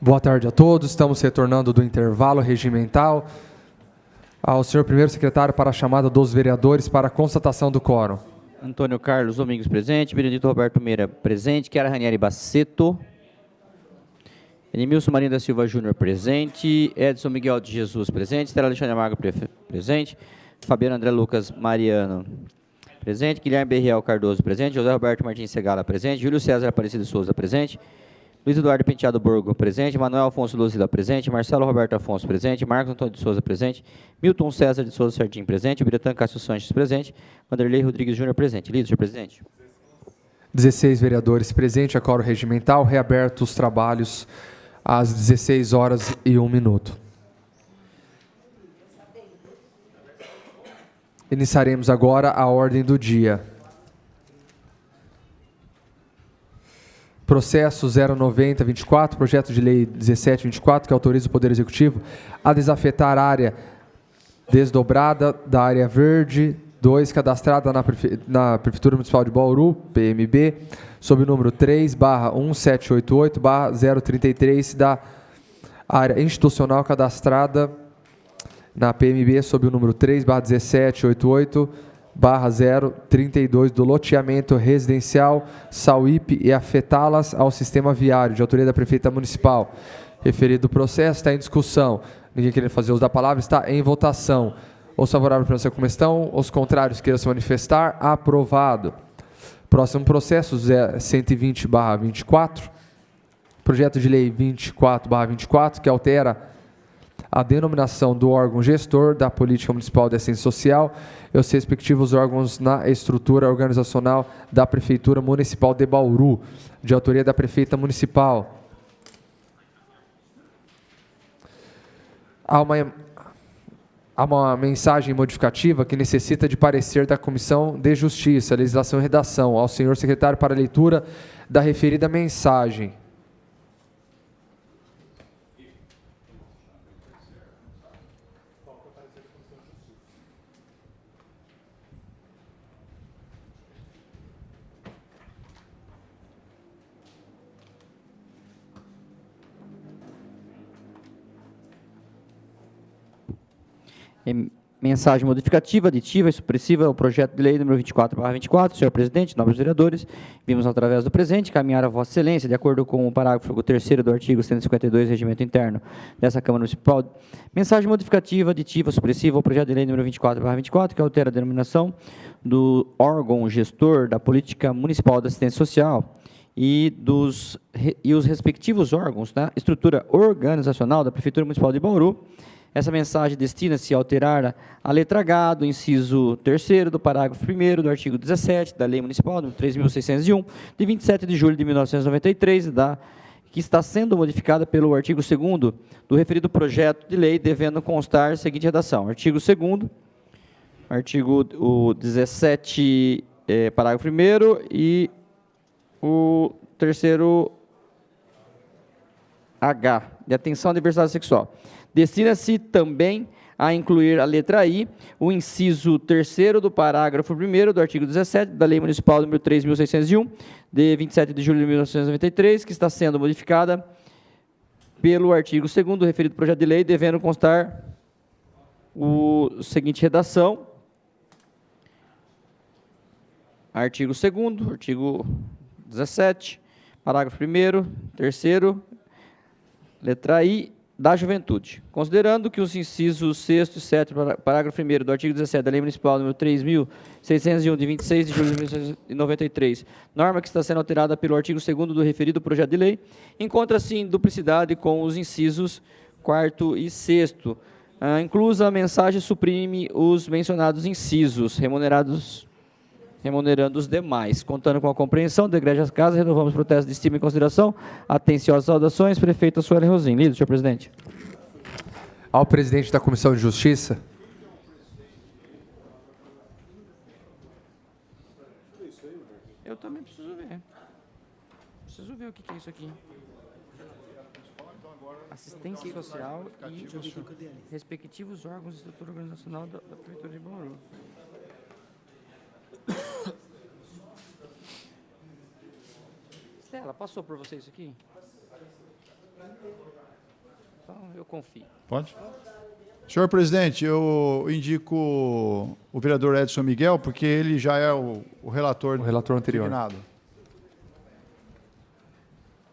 Boa tarde a todos. Estamos retornando do intervalo regimental. Ao senhor primeiro secretário para a chamada dos vereadores para a constatação do quórum. Antônio Carlos Domingos presente, Benedito Roberto Meira presente, Chiara Ranieri Baceto, Edmilson Marinho da Silva Júnior presente, Edson Miguel de Jesus presente, Estela Alexandre Amargo presente, Fabiano André Lucas Mariano presente, Guilherme Berriel Cardoso presente, José Roberto Martins Segala presente, Júlio César Aparecido Souza presente, Luiz Eduardo Penteado Borgo presente, Manuel Afonso Luzila presente, Marcelo Roberto Afonso presente, Marcos Antônio de Souza presente, Milton César de Souza Sardim presente, Biratã Cássio Sanches presente, Vanderlei Rodrigues Júnior presente. Lido, senhor presidente. 16 vereadores presentes, a quórum regimental, reaberto os trabalhos às 16h01. Iniciaremos agora a ordem do dia. Processo 09024, projeto de lei 1724, que autoriza o Poder Executivo a desafetar a área desdobrada da área verde 2, cadastrada na Prefeitura Municipal de Bauru, PMB, sob o número 3/1788/033 da área institucional cadastrada na PMB sob o número 3/1788/032 do loteamento residencial Sauípe e afetá-las ao sistema viário, de autoria da Prefeita Municipal. Referido processo está em discussão. Ninguém querendo fazer uso da palavra, está em votação. Os favoráveis para essa comissão, os contrários queiram se manifestar, aprovado. Próximo processo, 120/24, projeto de lei 24/24, que altera a denominação do órgão gestor da Política Municipal de Assistência Social e os respectivos órgãos na estrutura organizacional da Prefeitura Municipal de Bauru, de autoria da Prefeita Municipal. Há uma mensagem modificativa que necessita de parecer da Comissão de Justiça, Legislação e Redação. Ao senhor secretário para a leitura da referida mensagem. Mensagem modificativa, aditiva e supressiva ao projeto de lei número 24/24, senhor presidente, nobres vereadores, vimos através do presente caminhar a vossa excelência, de acordo com o parágrafo 3º do artigo 152 do Regimento Interno dessa Câmara Municipal. Mensagem modificativa, aditiva, supressiva ao projeto de lei número 24/24, que altera a denominação do órgão gestor da Política Municipal de Assistência Social e os respectivos órgãos, né, estrutura organizacional da Prefeitura Municipal de Bauru. Essa mensagem destina-se a alterar a letra H do inciso 3º do parágrafo 1º do artigo 17 da Lei Municipal número 3.601, de 27 de julho de 1993, que está sendo modificada pelo artigo 2º do referido projeto de lei, devendo constar a seguinte redação. Artigo 2º, o 17, parágrafo 1º e o 3º H, de atenção à diversidade sexual. Destina-se também a incluir a letra I, o inciso 3º do parágrafo 1º do artigo 17 da Lei Municipal número 3.601, de 27 de julho de 1993, que está sendo modificada pelo artigo 2º do referido projeto de lei, devendo constar o seguinte redação. Artigo 2º, artigo 17, parágrafo 1º, 3º, letra I, da juventude, considerando que os incisos 6º e 7º, parágrafo 1º do artigo 17 da Lei Municipal número 3.601, de 26 de julho de 1993, norma que está sendo alterada pelo artigo 2º do referido projeto de lei, encontra-se em duplicidade com os incisos 4º e 6º. Inclusa a mensagem suprime os mencionados incisos, remunerando os demais. Contando com a compreensão da Igreja das Casas, renovamos o protesto de estima e consideração. Atenciosas saudações, prefeita Sueli Rosim. Lido, senhor presidente. Ao presidente da Comissão de Justiça. Eu também preciso ver. Preciso ver o que é isso aqui. Assistência social e respectivos órgãos de estrutura organizacional da Prefeitura de Bauru. Estela, passou por você isso aqui? Eu confio. Pode? Senhor presidente, eu indico o vereador Edson Miguel, porque ele já é o relator anterior. designado.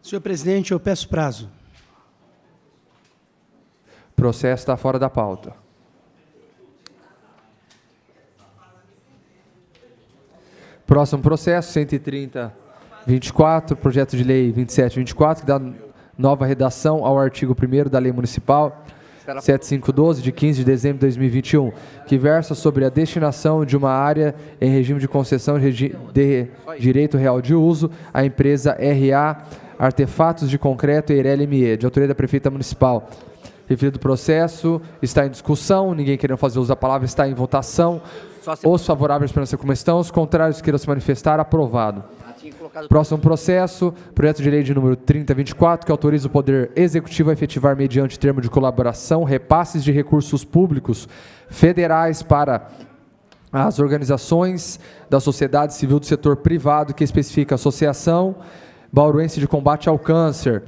Senhor presidente, eu peço prazo. Processo está fora da pauta. Próximo processo, 130-24, projeto de lei 2724, que dá nova redação ao artigo 1º da Lei Municipal 7512, de 15 de dezembro de 2021, que versa sobre a destinação de uma área em regime de concessão de direito real de uso à empresa RA Artefatos de Concreto Eireli ME, de autoria da Prefeita Municipal. Referido processo está em discussão, ninguém querendo fazer uso da palavra, está em votação. Os favoráveis permanecer como estão, os contrários queiram se manifestar, aprovado. Próximo processo, projeto de lei de número 3024, que autoriza o Poder Executivo a efetivar, mediante termo de colaboração, repasses de recursos públicos federais para as organizações da sociedade civil do setor privado, que especifica a Associação Bauruense de Combate ao Câncer.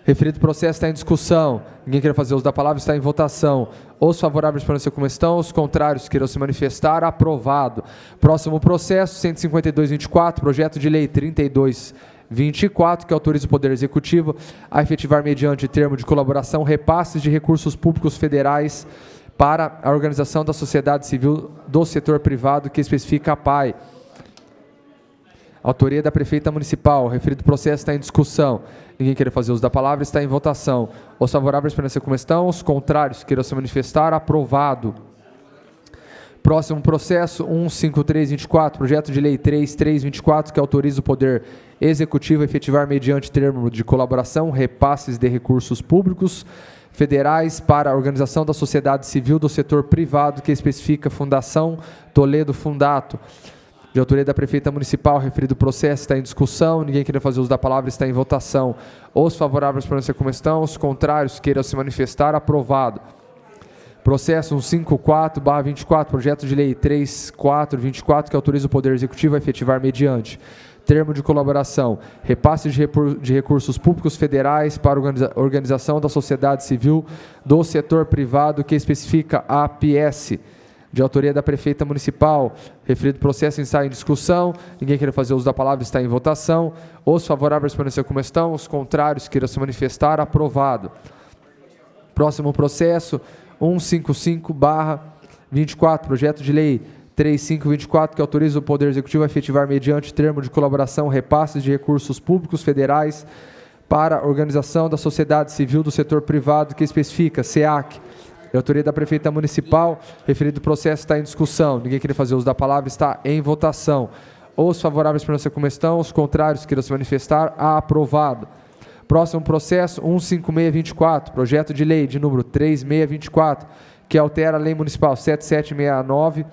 Referido processo está em discussão. Ninguém quer fazer uso da palavra, está em votação. Os favoráveis permanecer como estão, os contrários queiram se manifestar, aprovado. Próximo processo, 152-24, projeto de lei 32-24, que autoriza o Poder Executivo a efetivar, mediante termo de colaboração, repasses de recursos públicos federais para a organização da sociedade civil do setor privado, que especifica a PAI. Autoria da Prefeita Municipal. Referido processo está em discussão. Ninguém quer fazer uso da palavra, está em votação. Os favoráveis permanecer como estão, os contrários queiram se manifestar, aprovado. Próximo processo, 15324, projeto de lei 3324, que autoriza o Poder Executivo a efetivar, mediante termo de colaboração, repasses de recursos públicos federais para a organização da sociedade civil do setor privado, que especifica Fundação Toledo Fundato. De autoria da Prefeita Municipal, referido processo está em discussão, ninguém queira fazer uso da palavra, está em votação. Os favoráveis permanecer como estão, os contrários queiram se manifestar, aprovado. Processo 154/24, projeto de lei 3424, que autoriza o Poder Executivo a efetivar, mediante termo de colaboração, repasse de recursos públicos federais para a organização da sociedade civil do setor privado, que especifica a APS. De autoria da Prefeita Municipal, referido processo está em discussão, ninguém quer fazer uso da palavra, está em votação. Os favoráveis permanecer como estão, os contrários queiram se manifestar, aprovado. Próximo processo, 155/24, projeto de lei 3524, que autoriza o Poder Executivo a efetivar, mediante termo de colaboração, repasses de recursos públicos federais para a organização da sociedade civil do setor privado, que especifica SEAC. De autoria da Prefeita Municipal, referido processo está em discussão. Ninguém quer fazer uso da palavra, está em votação. Os favoráveis permanecer como estão, os contrários queiram se manifestar, aprovado. Próximo processo, 15624, projeto de lei de número 3624, que altera a Lei Municipal 7769,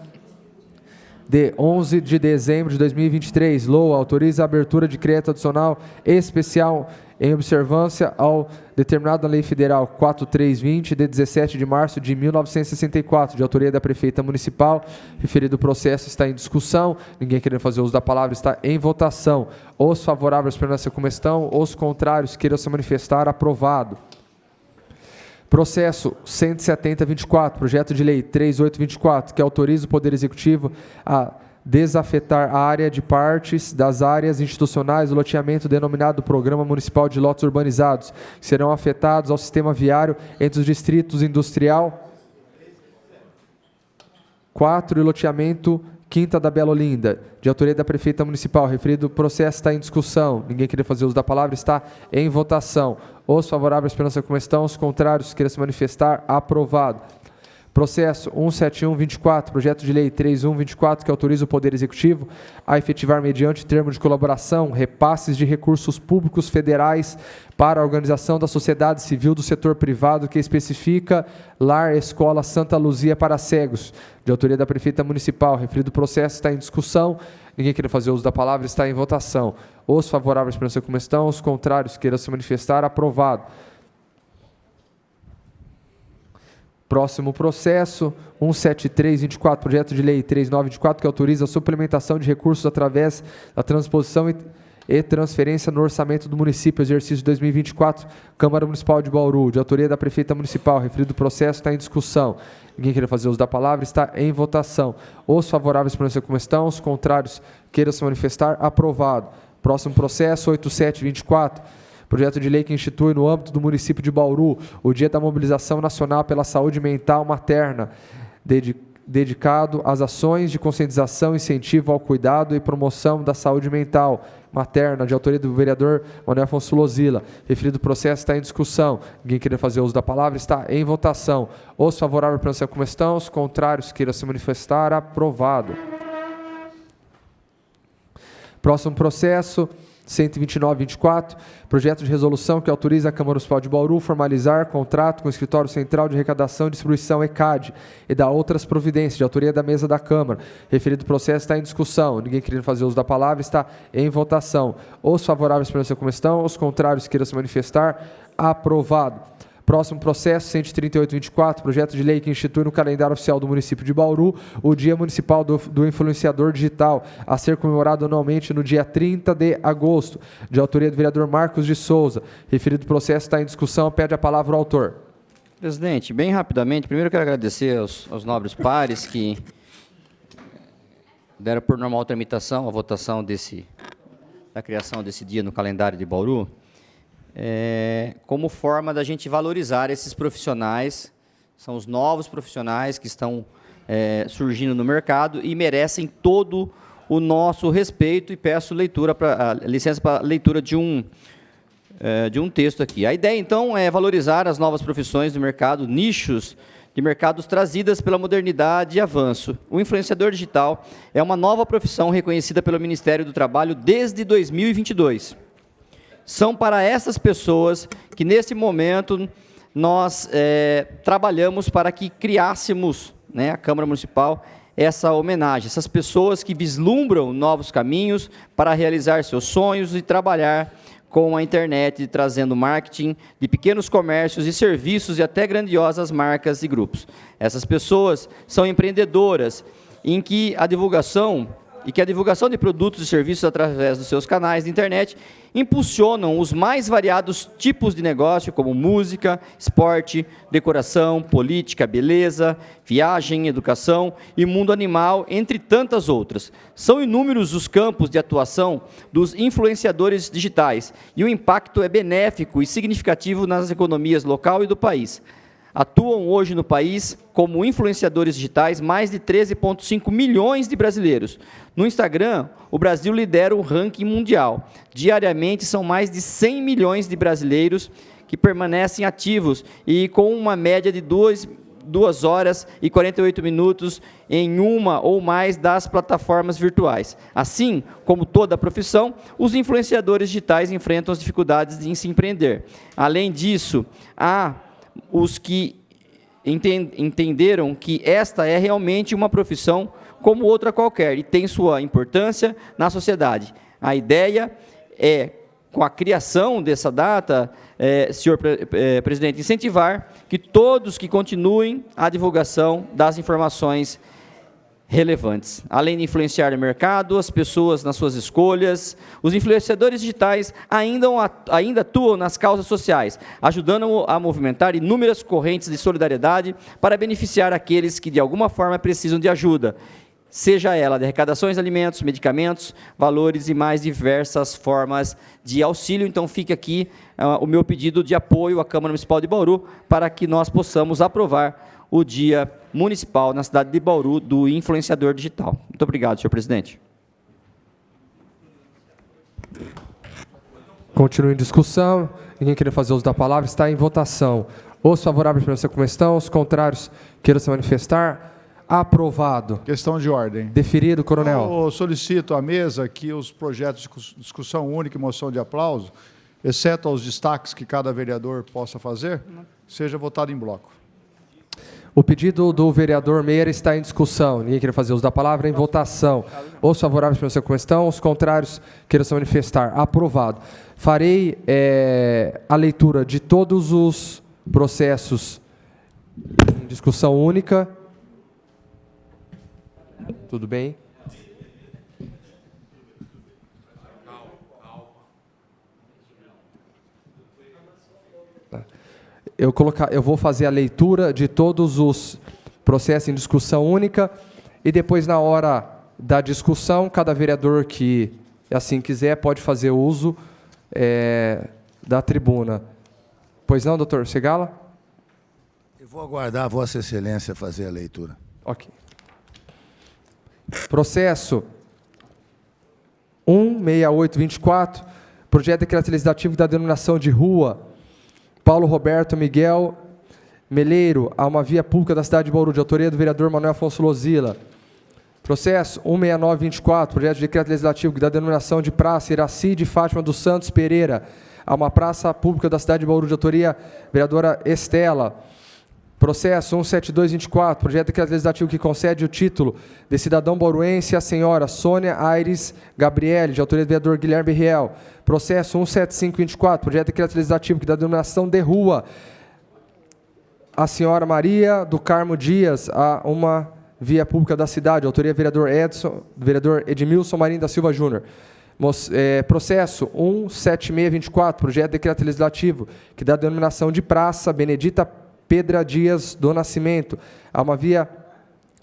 de 11 de dezembro de 2023. LOA autoriza a abertura de crédito adicional especial em observância ao determinado na Lei Federal 4320, de 17 de março de 1964, de autoria da Prefeita Municipal. Referido processo está em discussão. Ninguém querendo fazer uso da palavra, está em votação. Os favoráveis permaneçam como estão, os contrários queiram se manifestar, aprovado. Processo 170/24, projeto de lei 3824, que autoriza o Poder Executivo a desafetar a área de partes das áreas institucionais do loteamento denominado Programa Municipal de Lotes Urbanizados, que serão afetados ao sistema viário entre os distritos industrial 4 e loteamento Quinta da Bela Olinda, de autoria da Prefeita Municipal. Referido processo está em discussão. Ninguém queria fazer uso da palavra, está em votação. Os favoráveis permaneçam como estão, os contrários queiram se manifestar, aprovado. Processo 171/24, projeto de lei 3124, que autoriza o Poder Executivo a efetivar, mediante termo de colaboração, repasses de recursos públicos federais para a organização da sociedade civil do setor privado, que especifica Lar Escola Santa Luzia para cegos, de autoria da Prefeita Municipal. Referido processo está em discussão. Ninguém queira fazer uso da palavra, está em votação. Os favoráveis permaneçam como estão, os contrários queiram se manifestar, aprovado. Próximo processo, 173/24, projeto de lei 3924, que autoriza a suplementação de recursos através da transposição e transferência no orçamento do município, exercício 2024, Câmara Municipal de Bauru, de autoria da Prefeita Municipal. Referido processo está em discussão. Ninguém queira fazer uso da palavra, está em votação. Os favoráveis permaneçam como estão, os contrários queiram se manifestar, aprovado. Próximo processo, 8724. Projeto de lei que institui no âmbito do município de Bauru o Dia da Mobilização Nacional pela Saúde Mental Materna, dedicado às ações de conscientização, incentivo ao cuidado e promoção da saúde mental materna, de autoria do vereador Manuel Afonso Lozila. Referido processo está em discussão. Ninguém queira fazer uso da palavra, está em votação. Os favoráveis permaneçam como estão, os contrários queiram se manifestar, aprovado. Próximo processo, 129-24, projeto de resolução que autoriza a Câmara Municipal de Bauru formalizar contrato com o Escritório Central de Arrecadação e Distribuição ECAD e dar outras providências, de autoria da mesa da Câmara. Referido processo está em discussão. Ninguém querendo fazer uso da palavra, está em votação. Os favoráveis permaneçam como estão, os contrários queiram se manifestar, aprovado. Próximo processo, 138-24, projeto de lei que institui no calendário oficial do município de Bauru o Dia Municipal do Influenciador Digital, a ser comemorado anualmente no dia 30 de agosto, de autoria do vereador Marcos de Souza. Referido processo está em discussão, pede a palavra o autor. Presidente, bem rapidamente, primeiro eu quero agradecer aos nobres pares que deram por normal tramitação a votação da criação desse dia no calendário de Bauru. Como forma da gente valorizar esses profissionais, são os novos profissionais que estão surgindo no mercado e merecem todo o nosso respeito, e peço licença para leitura de um texto aqui. A ideia, então, é valorizar as novas profissões do mercado, nichos de mercados trazidas pela modernidade e avanço. O influenciador digital é uma nova profissão reconhecida pelo Ministério do Trabalho desde 2022. São para essas pessoas que, nesse momento, nós trabalhamos para que criássemos, a Câmara Municipal, essa homenagem. Essas pessoas que vislumbram novos caminhos para realizar seus sonhos e trabalhar com a internet, trazendo marketing de pequenos comércios e serviços e até grandiosas marcas e grupos. Essas pessoas são empreendedoras em que a divulgação de produtos e serviços através dos seus canais de internet impulsionam os mais variados tipos de negócio, como música, esporte, decoração, política, beleza, viagem, educação e mundo animal, entre tantas outras. São inúmeros os campos de atuação dos influenciadores digitais e o impacto é benéfico e significativo nas economias local e do país. Atuam hoje no país como influenciadores digitais mais de 13,5 milhões de brasileiros. No Instagram, o Brasil lidera o ranking mundial. Diariamente, são mais de 100 milhões de brasileiros que permanecem ativos e com uma média de 2 horas e 48 minutos em uma ou mais das plataformas virtuais. Assim, como toda a profissão, os influenciadores digitais enfrentam as dificuldades de se empreender. Além disso, há os que entenderam que esta é realmente uma profissão como outra qualquer e tem sua importância na sociedade. A ideia é, com a criação dessa data, senhor presidente, incentivar que todos que continuem a divulgação das informações relevantes. Além de influenciar o mercado, as pessoas nas suas escolhas, os influenciadores digitais ainda atuam nas causas sociais, ajudando a movimentar inúmeras correntes de solidariedade para beneficiar aqueles que de alguma forma precisam de ajuda, seja ela de arrecadações de alimentos, medicamentos, valores e mais diversas formas de auxílio. Então fica aqui o meu pedido de apoio à Câmara Municipal de Bauru para que nós possamos aprovar o Dia Municipal na cidade de Bauru do influenciador digital. Muito obrigado, senhor presidente. Continua em discussão. Ninguém queira fazer uso da palavra, está em votação. Os favoráveis permaneçam como estão, os contrários queiram se manifestar. Aprovado. Questão de ordem. Deferido, coronel. Eu solicito à mesa que os projetos de discussão única e moção de aplauso, exceto aos destaques que cada vereador possa fazer, seja votado em bloco. O pedido do vereador Meira está em discussão. Ninguém queira fazer uso da palavra, em votação. Os favoráveis permaneçam como estão, os contrários queiram se manifestar. Aprovado. Farei a leitura de todos os processos em discussão única. Tudo bem? Eu vou fazer a leitura de todos os processos em discussão única e depois, na hora da discussão, cada vereador que assim quiser pode fazer uso da tribuna. Pois não, doutor Segala? Eu vou aguardar a Vossa Excelência fazer a leitura. Ok. Processo 16824, projeto de decreto legislativo da denominação de rua Paulo Roberto Miguel Meleiro, a uma via pública da cidade de Bauru, de autoria do vereador Manuel Afonso Lozila. Processo 16924, projeto de decreto legislativo da denominação de praça Iraci de Fátima dos Santos Pereira, a uma praça pública da cidade de Bauru, de autoria vereadora Estela. Processo 17224, projeto de decreto legislativo que concede o título de cidadão bauruense à senhora Sônia Aires Gabriele, de autoria do vereador Guilherme Riel. Processo 17524, projeto de decreto legislativo que dá denominação de rua à senhora Maria do Carmo Dias, a uma via pública da cidade, autoria vereador Edmilson Marinho da Silva Júnior. Processo 17624, projeto de decreto legislativo que dá denominação de praça Benedita Pedra Dias do Nascimento, a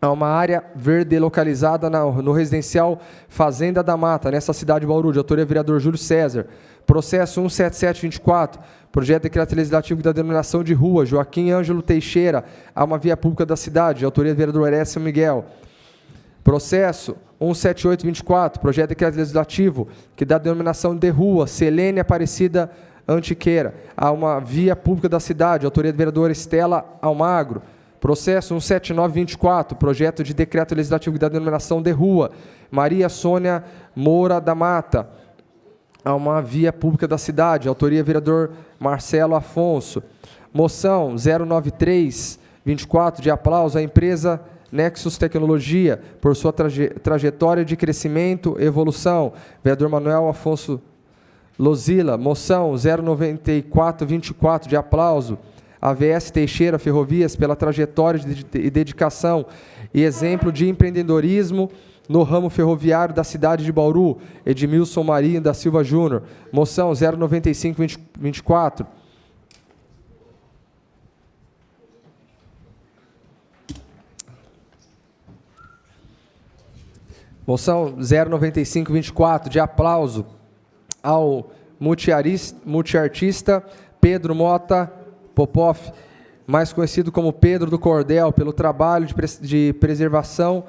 uma área verde localizada no residencial Fazenda da Mata, nessa cidade de Bauru, de autoria vereador Júlio César. Processo 17724, projeto de decreto legislativo da denominação de rua Joaquim Ângelo Teixeira, a uma via pública da cidade, de autoria vereador Écio Miguel. Processo 17824, projeto de decreto legislativo que dá denominação de rua Selene Aparecida Antiqueira, a uma via pública da cidade, autoria do vereador Estela Almagro. Processo 17924, projeto de decreto legislativo da denominação de rua Maria Sônia Moura da Mata, a uma via pública da cidade, autoria vereador Marcelo Afonso. Moção 09324, de aplauso à empresa Nexus Tecnologia, por sua trajetória de crescimento e evolução, vereador Manuel Afonso Lozila. Moção 09424, de aplauso AVS Teixeira Ferrovias, pela trajetória e dedicação e exemplo de empreendedorismo no ramo ferroviário da cidade de Bauru, Edmilson Marinho da Silva Júnior. Moção 09524. Moção 09524, de aplauso ao multiartista Pedro Mota Popov, mais conhecido como Pedro do Cordel, pelo trabalho de preservação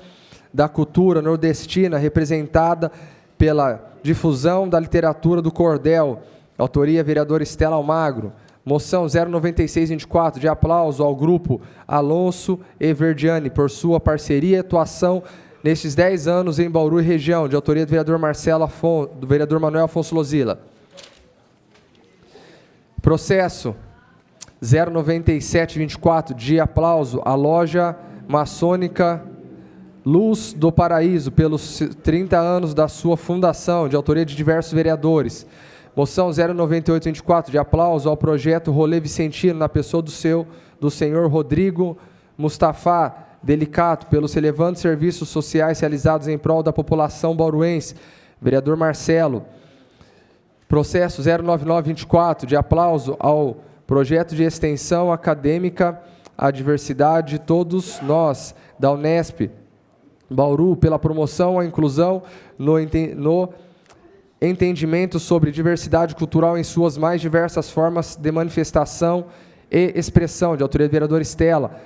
da cultura nordestina, representada pela difusão da literatura do cordel, autoria vereador Estela Almagro. Moção 09624, de aplauso ao grupo Alonso e Verdiani, por sua parceria e atuação nestes 10 anos em Bauru e região, de autoria do vereador do vereador Manuel Afonso Lozila. Processo 09724, de aplauso à loja maçônica Luz do Paraíso, pelos 30 anos da sua fundação, de autoria de diversos vereadores. Moção 09824, de aplauso ao projeto Rolê Vicentino, na pessoa do senhor Rodrigo Mustafa Delicato, pelos relevantes serviços sociais realizados em prol da população bauruense, vereador Marcelo. Processo 09924, de aplauso ao projeto de extensão acadêmica à diversidade de todos nós, da Unesp Bauru, pela promoção à inclusão no entendimento sobre diversidade cultural em suas mais diversas formas de manifestação e expressão, de autoria do vereador Estela.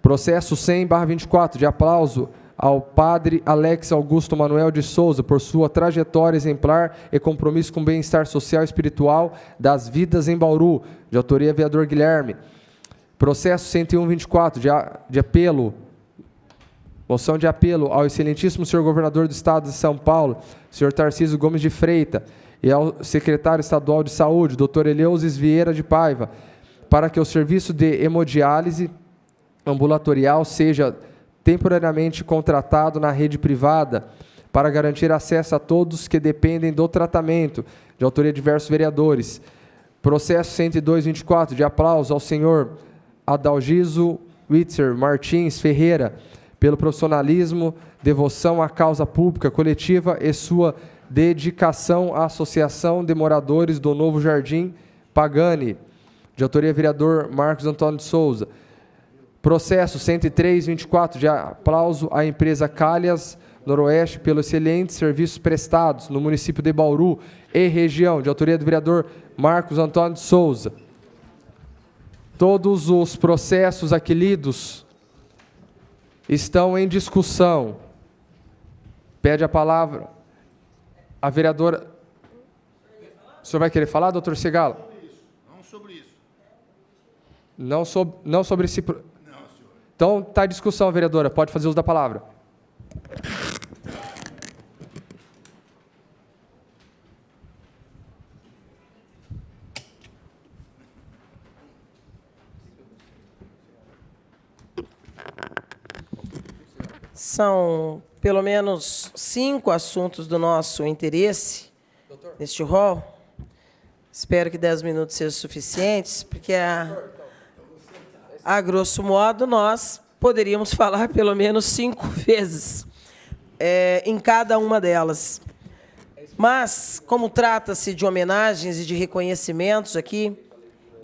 Processo 100/24, de aplauso ao padre Alex Augusto Manuel de Souza, por sua trajetória exemplar e compromisso com o bem-estar social e espiritual das vidas em Bauru, de autoria vereador Guilherme. Processo 101/24, de apelo, moção de apelo ao excelentíssimo senhor governador do estado de São Paulo, senhor Tarcísio Gomes de Freitas, e ao secretário estadual de saúde, doutor Eleusis Vieira de Paiva, para que o serviço de hemodiálise ambulatorial seja temporariamente contratado na rede privada para garantir acesso a todos que dependem do tratamento, de autoria de diversos vereadores. Processo 102/24, de aplauso ao senhor Adalgiso Witzer Martins Ferreira, pelo profissionalismo, devoção à causa pública coletiva e sua dedicação à Associação de Moradores do Novo Jardim Pagani, de autoria vereador Marcos Antônio de Souza. Processo 103.24, de aplauso à empresa Calhas Noroeste pelos excelentes serviços prestados no município de Bauru e região, de autoria do vereador Marcos Antônio de Souza. Todos os processos aqui lidos estão em discussão. Pede a palavra a vereadora. O senhor vai querer falar, doutor Segalo? Não sobre isso. Não sobre esse... Então, está em discussão, vereadora. Pode fazer uso da palavra. São pelo menos 5 assuntos do nosso interesse neste rol. Espero que 10 minutos sejam suficientes, porque a grosso modo nós poderíamos falar pelo menos 5 vezes em cada uma delas. Mas, como trata-se de homenagens e de reconhecimentos aqui,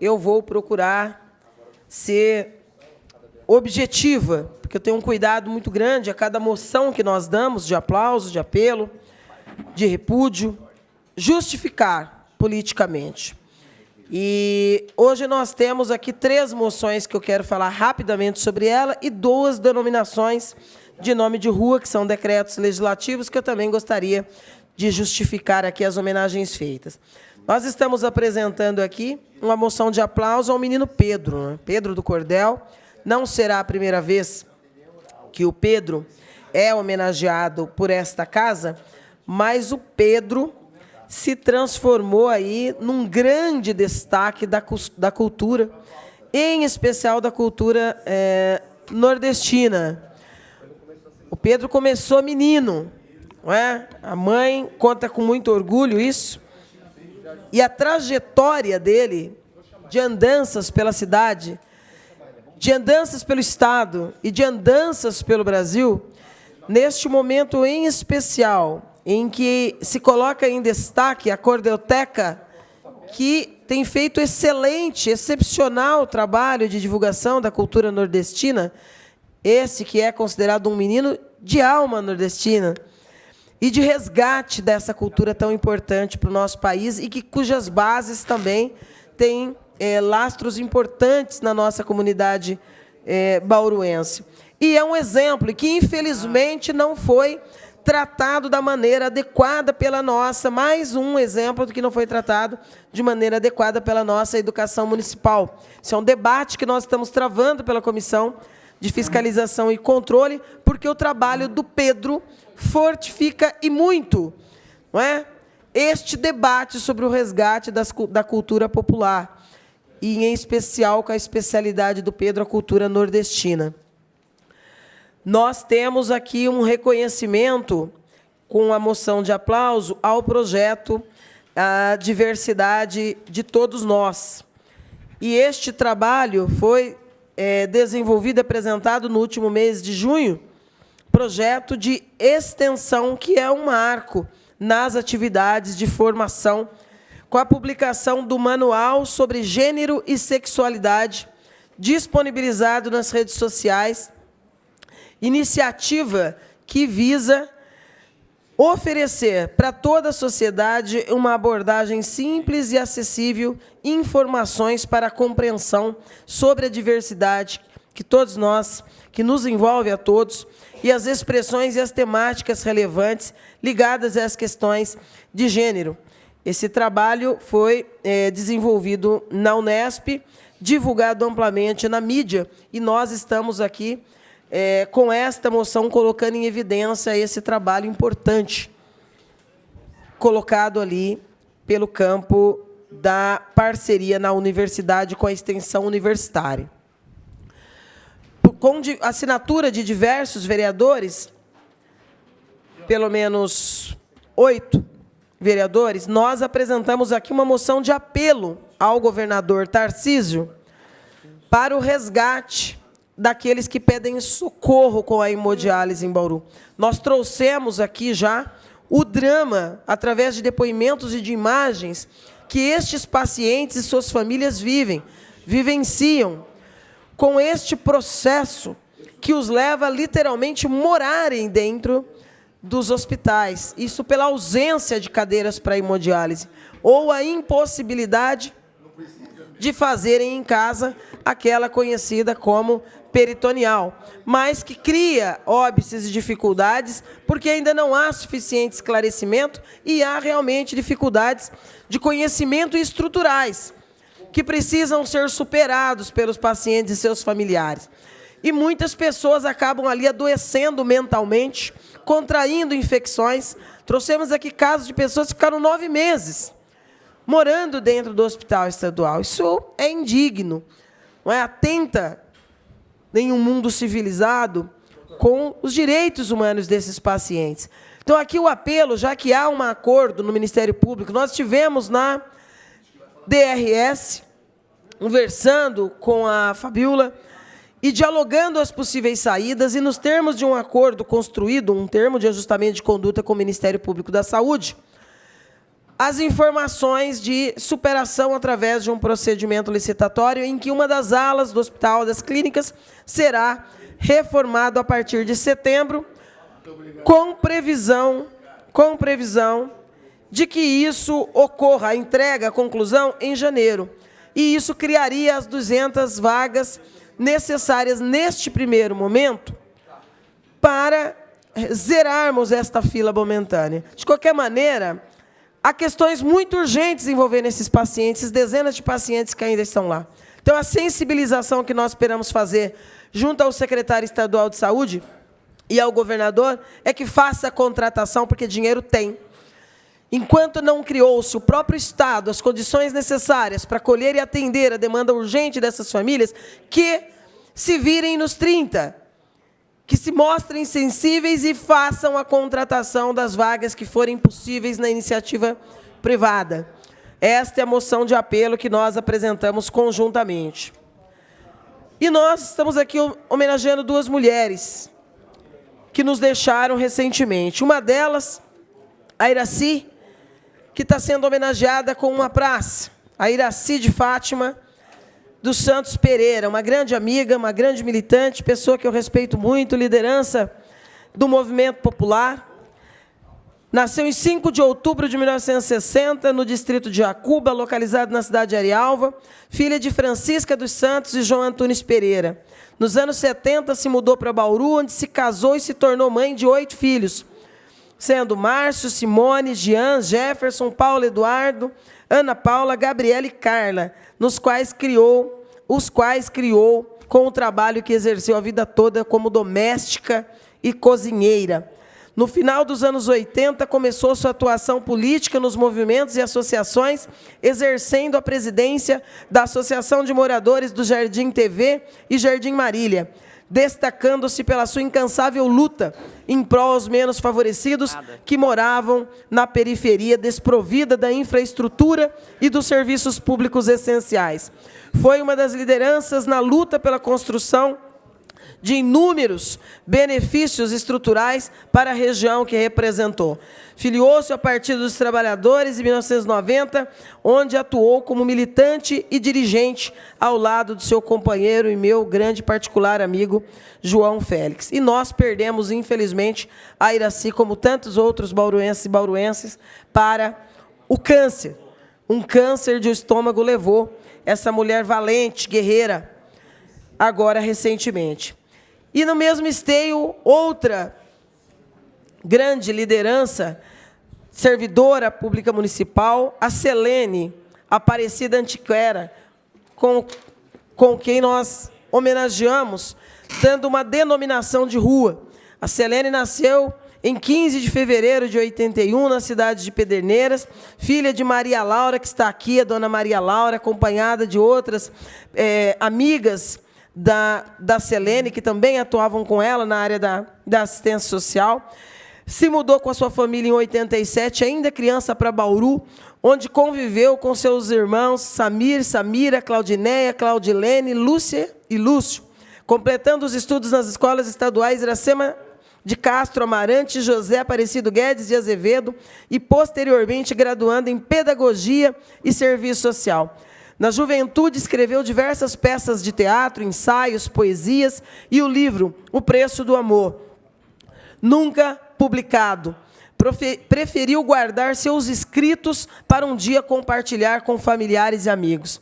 eu vou procurar ser objetiva, porque eu tenho um cuidado muito grande a cada moção que nós damos, de aplauso, de apelo, de repúdio, justificar politicamente. E hoje nós temos aqui 3 moções que eu quero falar rapidamente sobre ela e 2 denominações de nome de rua, que são decretos legislativos, que eu também gostaria de justificar aqui as homenagens feitas. Nós estamos apresentando aqui uma moção de aplauso ao menino Pedro, né? Pedro do Cordel. Não será a primeira vez que o Pedro é homenageado por esta casa, mas o Pedro se transformou aí num grande destaque da cultura, em especial da cultura nordestina. O Pedro começou menino, não é? A mãe conta com muito orgulho isso, e a trajetória dele de andanças pela cidade, de andanças pelo Estado e de andanças pelo Brasil, neste momento em especial, em que se coloca em destaque a Cordelteca, que tem feito excelente, excepcional trabalho de divulgação da cultura nordestina, esse que é considerado um menino de alma nordestina, e de resgate dessa cultura tão importante para o nosso país e cujas bases também têm lastros importantes na nossa comunidade bauruense. E é um exemplo que, infelizmente, não foi tratado da maneira adequada pela nossa, mais um exemplo do que não foi tratado de maneira adequada pela nossa educação municipal. Isso é um debate que nós estamos travando pela Comissão de Fiscalização e Controle, porque o trabalho do Pedro fortifica e muito, não é? Este debate sobre o resgate da cultura popular, e, em especial, com a especialidade do Pedro, a cultura nordestina. Nós temos aqui um reconhecimento, com a moção de aplauso, ao projeto A Diversidade de Todos Nós. E este trabalho foi desenvolvido e apresentado no último mês de junho, projeto de extensão, que é um marco nas atividades de formação, com a publicação do Manual sobre Gênero e Sexualidade, disponibilizado nas redes sociais, iniciativa que visa oferecer para toda a sociedade uma abordagem simples e acessível, informações para a compreensão sobre a diversidade que todos nós, que nos envolve a todos, e as expressões e as temáticas relevantes ligadas às questões de gênero. Esse trabalho foi desenvolvido na Unesp, divulgado amplamente na mídia, e nós estamos aqui com esta moção colocando em evidência esse trabalho importante, colocado ali pelo campo da parceria na universidade com a extensão universitária. Com assinatura de diversos vereadores, pelo menos 8 vereadores, nós apresentamos aqui uma moção de apelo ao governador Tarcísio para o resgate daqueles que pedem socorro com a hemodiálise em Bauru. Nós trouxemos aqui já o drama, através de depoimentos e de imagens, que estes pacientes e suas famílias vivenciam com este processo que os leva a literalmente morarem dentro dos hospitais. Isso pela ausência de cadeiras para hemodiálise ou a impossibilidade de fazerem em casa aquela conhecida como peritoneal, mas que cria óbices e dificuldades porque ainda não há suficiente esclarecimento e há realmente dificuldades de conhecimento estruturais que precisam ser superados pelos pacientes e seus familiares. E muitas pessoas acabam ali adoecendo mentalmente, contraindo infecções. Trouxemos aqui casos de pessoas que ficaram 9 meses morando dentro do hospital estadual. Isso é indigno, não é? Atenta em um mundo civilizado com os direitos humanos desses pacientes. Então, aqui o apelo, já que há um acordo no Ministério Público, nós tivemos na DRS, conversando com a Fabiola e dialogando as possíveis saídas, e nos termos de um acordo construído, um termo de ajustamento de conduta com o Ministério Público da Saúde, as informações de superação através de um procedimento licitatório em que uma das alas do hospital, das clínicas, será reformado a partir de setembro, com previsão de que isso ocorra, a entrega, a conclusão, em janeiro. E isso criaria as 200 vagas necessárias neste primeiro momento para zerarmos esta fila momentânea. De qualquer maneira, há questões muito urgentes envolvendo esses pacientes, dezenas de pacientes que ainda estão lá. Então, a sensibilização que nós esperamos fazer junto ao secretário estadual de saúde e ao governador é que faça a contratação, porque dinheiro tem. Enquanto não criou-se o próprio Estado as condições necessárias para acolher e atender a demanda urgente dessas famílias, que se virem nos 30, que se mostrem sensíveis e façam a contratação das vagas que forem possíveis na iniciativa privada. Esta é a moção de apelo que nós apresentamos conjuntamente. E nós estamos aqui homenageando 2 mulheres que nos deixaram recentemente. Uma delas, a Iraci, que está sendo homenageada com uma praça. A Iraci de Fátima dos Santos Pereira, uma grande amiga, uma grande militante, pessoa que eu respeito muito, liderança do movimento popular. Nasceu em 5 de outubro de 1960, no distrito de Jacuba, localizado na cidade de Arialva, filha de Francisca dos Santos e João Antunes Pereira. Nos anos 70, se mudou para Bauru, onde se casou e se tornou mãe de 8 filhos, sendo Márcio, Simone, Jean, Jefferson, Paulo Eduardo, Ana Paula, Gabriela e Carla, os quais criou com o trabalho que exerceu a vida toda como doméstica e cozinheira. No final dos anos 80, começou sua atuação política nos movimentos e associações, exercendo a presidência da Associação de Moradores do Jardim TV e Jardim Marília, destacando-se pela sua incansável luta em prol aos menos favorecidos que moravam na periferia, desprovida da infraestrutura e dos serviços públicos essenciais. Foi uma das lideranças na luta pela construção de inúmeros benefícios estruturais para a região que representou. Filiou-se ao Partido dos Trabalhadores em 1990, onde atuou como militante e dirigente ao lado do seu companheiro e meu grande particular amigo, João Félix. E nós perdemos, infelizmente, a Iraci, como tantos outros bauruenses e bauruenses, para o câncer. Um câncer de estômago levou essa mulher valente, guerreira, agora recentemente. E no mesmo esteio, outra grande liderança, servidora pública municipal, a Selene Aparecida Antiquera, com quem nós homenageamos, dando uma denominação de rua. A Selene nasceu em 15 de fevereiro de 81, na cidade de Pederneiras, filha de Maria Laura, que está aqui, a dona Maria Laura, acompanhada de outras amigas da Selene, que também atuavam com ela na área da assistência social. Se mudou com a sua família em 87, ainda criança, para Bauru, onde conviveu com seus irmãos Samir, Samira, Claudineia, Claudilene, Lúcia e Lúcio, completando os estudos nas escolas estaduais Iracema de Castro Amarante, José Aparecido Guedes de Azevedo e, posteriormente, graduando em Pedagogia e Serviço Social. Na juventude, escreveu diversas peças de teatro, ensaios, poesias e o livro O Preço do Amor, nunca publicado. Preferiu guardar seus escritos para um dia compartilhar com familiares e amigos.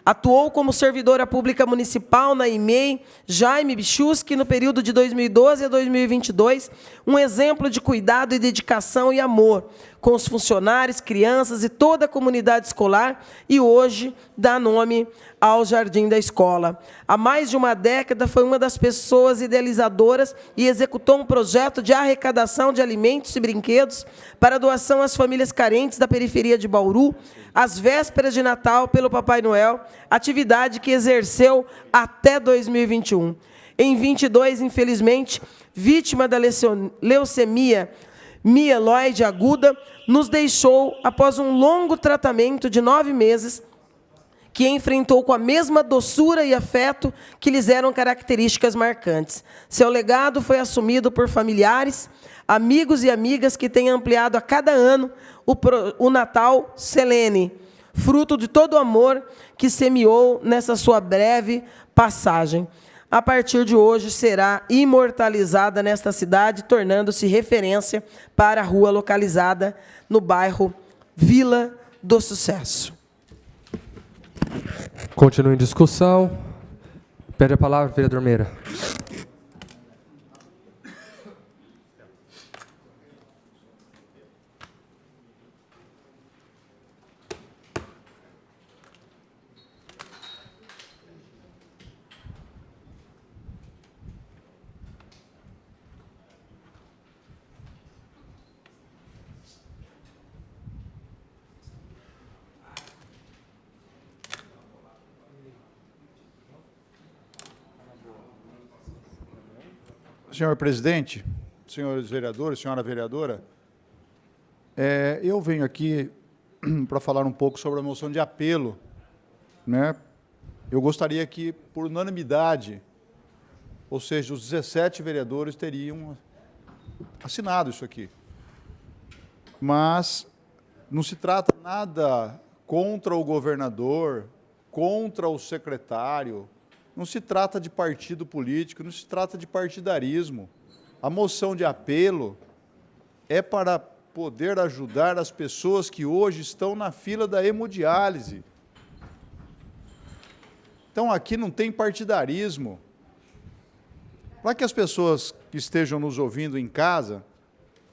Atuou como servidora pública municipal na IMEI Jaime Bichusky no período de 2012 a 2022, um exemplo de cuidado e dedicação e amor com os funcionários, crianças e toda a comunidade escolar, e hoje dá nome ao Jardim da Escola. Há mais de uma década foi uma das pessoas idealizadoras e executou um projeto de arrecadação de alimentos e brinquedos para doação às famílias carentes da periferia de Bauru, às vésperas de Natal pelo Papai Noel, atividade que exerceu até 2021. Em 22, infelizmente, vítima da leucemia mieloide aguda, nos deixou após um longo tratamento de 9 meses, que enfrentou com a mesma doçura e afeto que lhes eram características marcantes. Seu legado foi assumido por familiares, amigos e amigas que têm ampliado a cada ano o Natal Selene, fruto de todo o amor que semeou nessa sua breve passagem. A partir de hoje, será imortalizada nesta cidade, tornando-se referência para a rua localizada no bairro Vila do Sucesso. Continua em discussão. Pede a palavra, vereador Meira. Senhor presidente, senhores vereadores, senhora vereadora, eu venho aqui para falar um pouco sobre a moção de apelo, né? Eu gostaria que, por unanimidade, ou seja, os 17 vereadores teriam assinado isso aqui. Mas não se trata nada contra o governador, contra o secretário. Não se trata de partido político, não se trata de partidarismo. A moção de apelo é para poder ajudar as pessoas que hoje estão na fila da hemodiálise. Então, aqui não tem partidarismo. Para que as pessoas que estejam nos ouvindo em casa,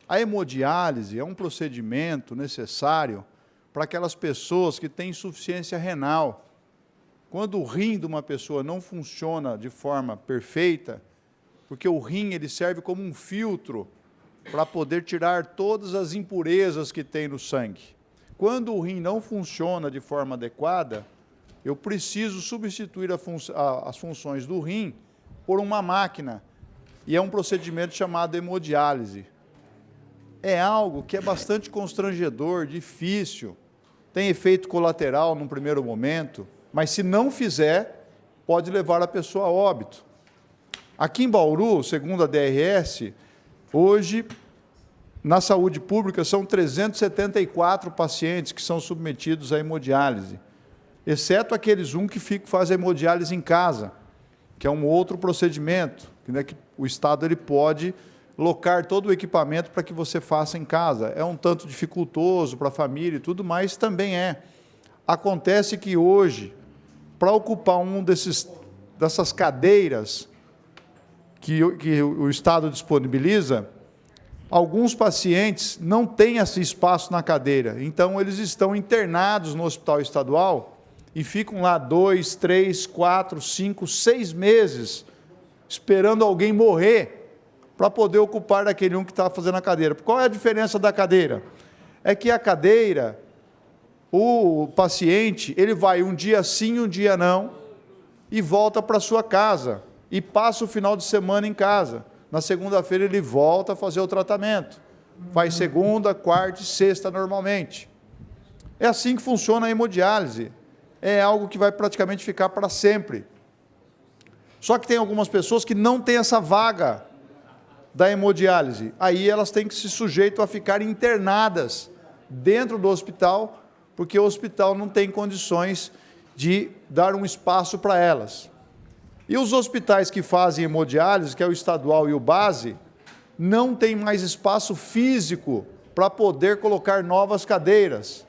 a hemodiálise é um procedimento necessário para aquelas pessoas que têm insuficiência renal. Quando o rim de uma pessoa não funciona de forma perfeita, porque o rim ele serve como um filtro para poder tirar todas as impurezas que tem no sangue. Quando o rim não funciona de forma adequada, eu preciso substituir as funções do rim por uma máquina, e é um procedimento chamado hemodiálise. É algo que é bastante constrangedor, difícil, tem efeito colateral num primeiro momento, mas se não fizer, pode levar a pessoa a óbito. Aqui em Bauru, segundo a DRS, hoje, na saúde pública, são 374 pacientes que são submetidos à hemodiálise, exceto aqueles que fazem a hemodiálise em casa, que é um outro procedimento, que o Estado ele pode locar todo o equipamento para que você faça em casa. É um tanto dificultoso para a família e tudo, mas também é. Acontece que hoje, para ocupar dessas cadeiras que o Estado disponibiliza, alguns pacientes não têm esse espaço na cadeira, então eles estão internados no hospital estadual e ficam lá 2, 3, 4, 5, 6 meses esperando alguém morrer para poder ocupar daquele que está fazendo a cadeira. Qual é a diferença da cadeira? É que a cadeira, o paciente, ele vai um dia sim, um dia não, e volta para sua casa, e passa o final de semana em casa. Na segunda-feira ele volta a fazer o tratamento. Faz segunda, quarta e sexta normalmente. É assim que funciona a hemodiálise. É algo que vai praticamente ficar para sempre. Só que tem algumas pessoas que não têm essa vaga da hemodiálise. Aí elas têm que se sujeitar a ficar internadas dentro do hospital, porque o hospital não tem condições de dar um espaço para elas. E os hospitais que fazem hemodiálise, que é o estadual e o base, não tem mais espaço físico para poder colocar novas cadeiras,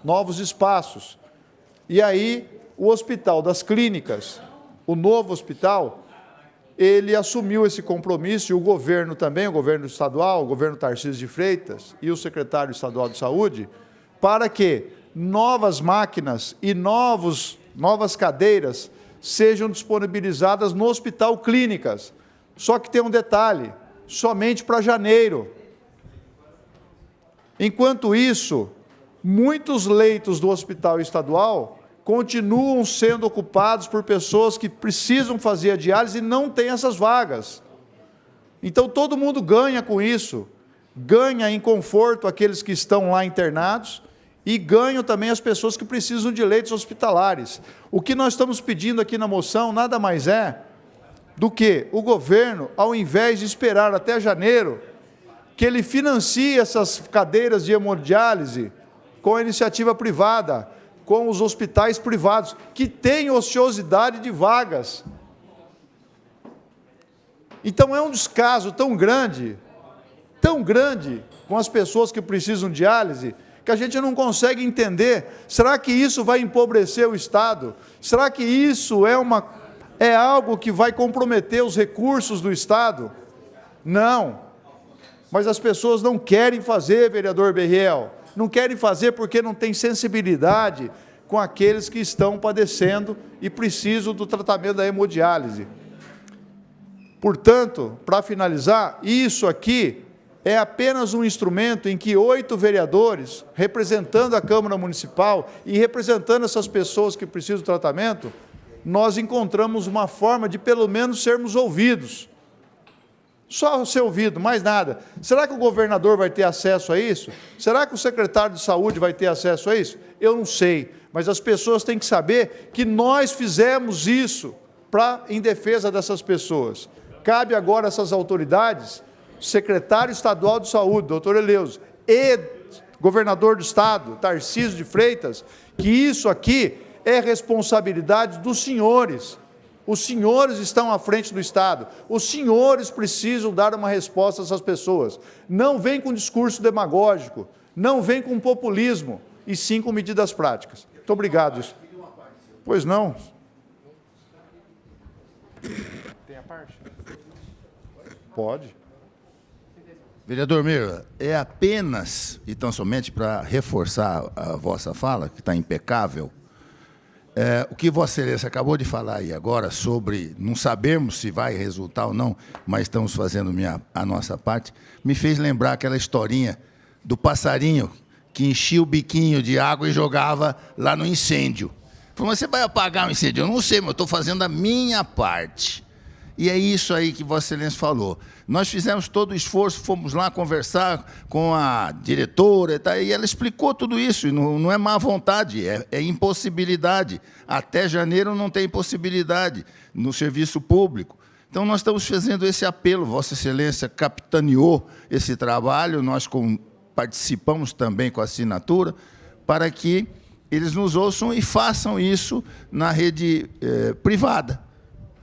novos espaços. E aí, o Hospital das Clínicas, o novo hospital, ele assumiu esse compromisso, e o governo também, o governo estadual, o governo Tarcísio de Freitas e o secretário estadual de saúde, para que novas máquinas e novas cadeiras sejam disponibilizadas no Hospital Clínicas. Só que tem um detalhe, somente para janeiro. Enquanto isso, muitos leitos do hospital estadual continuam sendo ocupados por pessoas que precisam fazer a diálise e não têm essas vagas. Então, todo mundo ganha com isso. Ganha em conforto aqueles que estão lá internados e ganham também as pessoas que precisam de leitos hospitalares. O que nós estamos pedindo aqui na moção nada mais é do que o governo, ao invés de esperar até janeiro, que ele financie essas cadeiras de hemodiálise com a iniciativa privada, com os hospitais privados, que têm ociosidade de vagas. Então, é um descaso tão grande com as pessoas que precisam de diálise, que a gente não consegue entender. Será que isso vai empobrecer o Estado? Será que isso é algo que vai comprometer os recursos do Estado? Não. Mas as pessoas não querem fazer, vereador Berriel. Não querem fazer porque não tem sensibilidade com aqueles que estão padecendo e precisam do tratamento da hemodiálise. Portanto, para finalizar, isso aqui é apenas um instrumento em que 8 vereadores, representando a Câmara Municipal e representando essas pessoas que precisam do tratamento, nós encontramos uma forma de, pelo menos, sermos ouvidos. Só ser ouvido, mais nada. Será que o governador vai ter acesso a isso? Será que o secretário de saúde vai ter acesso a isso? Eu não sei, mas as pessoas têm que saber que nós fizemos isso em defesa dessas pessoas. Cabe agora a essas autoridades, secretário estadual de saúde, doutor Eleuso, e governador do estado, Tarcísio de Freitas, que isso aqui é responsabilidade dos senhores. Os senhores estão à frente do Estado. Os senhores precisam dar uma resposta a essas pessoas. Não vem com discurso demagógico, não vem com populismo, e sim com medidas práticas. Muito obrigado. Pois não. Tem a parte? Pode. Vereador Mira, é apenas, e tão somente para reforçar a vossa fala, que está impecável, o que Vossa Excelência acabou de falar aí agora sobre não sabermos se vai resultar ou não, mas estamos fazendo a nossa parte, me fez lembrar aquela historinha do passarinho que enchia o biquinho de água e jogava lá no incêndio. Falou, você vai apagar o incêndio? Eu não sei, mas eu estou fazendo a minha parte. E é isso aí que Vossa Excelência falou. Nós fizemos todo o esforço, fomos lá conversar com a diretora, e ela explicou tudo isso, e não é má vontade, é impossibilidade. Até janeiro não tem possibilidade no serviço público. Então, nós estamos fazendo esse apelo, Vossa Excelência capitaneou esse trabalho, nós participamos também com a assinatura, para que eles nos ouçam e façam isso na rede privada,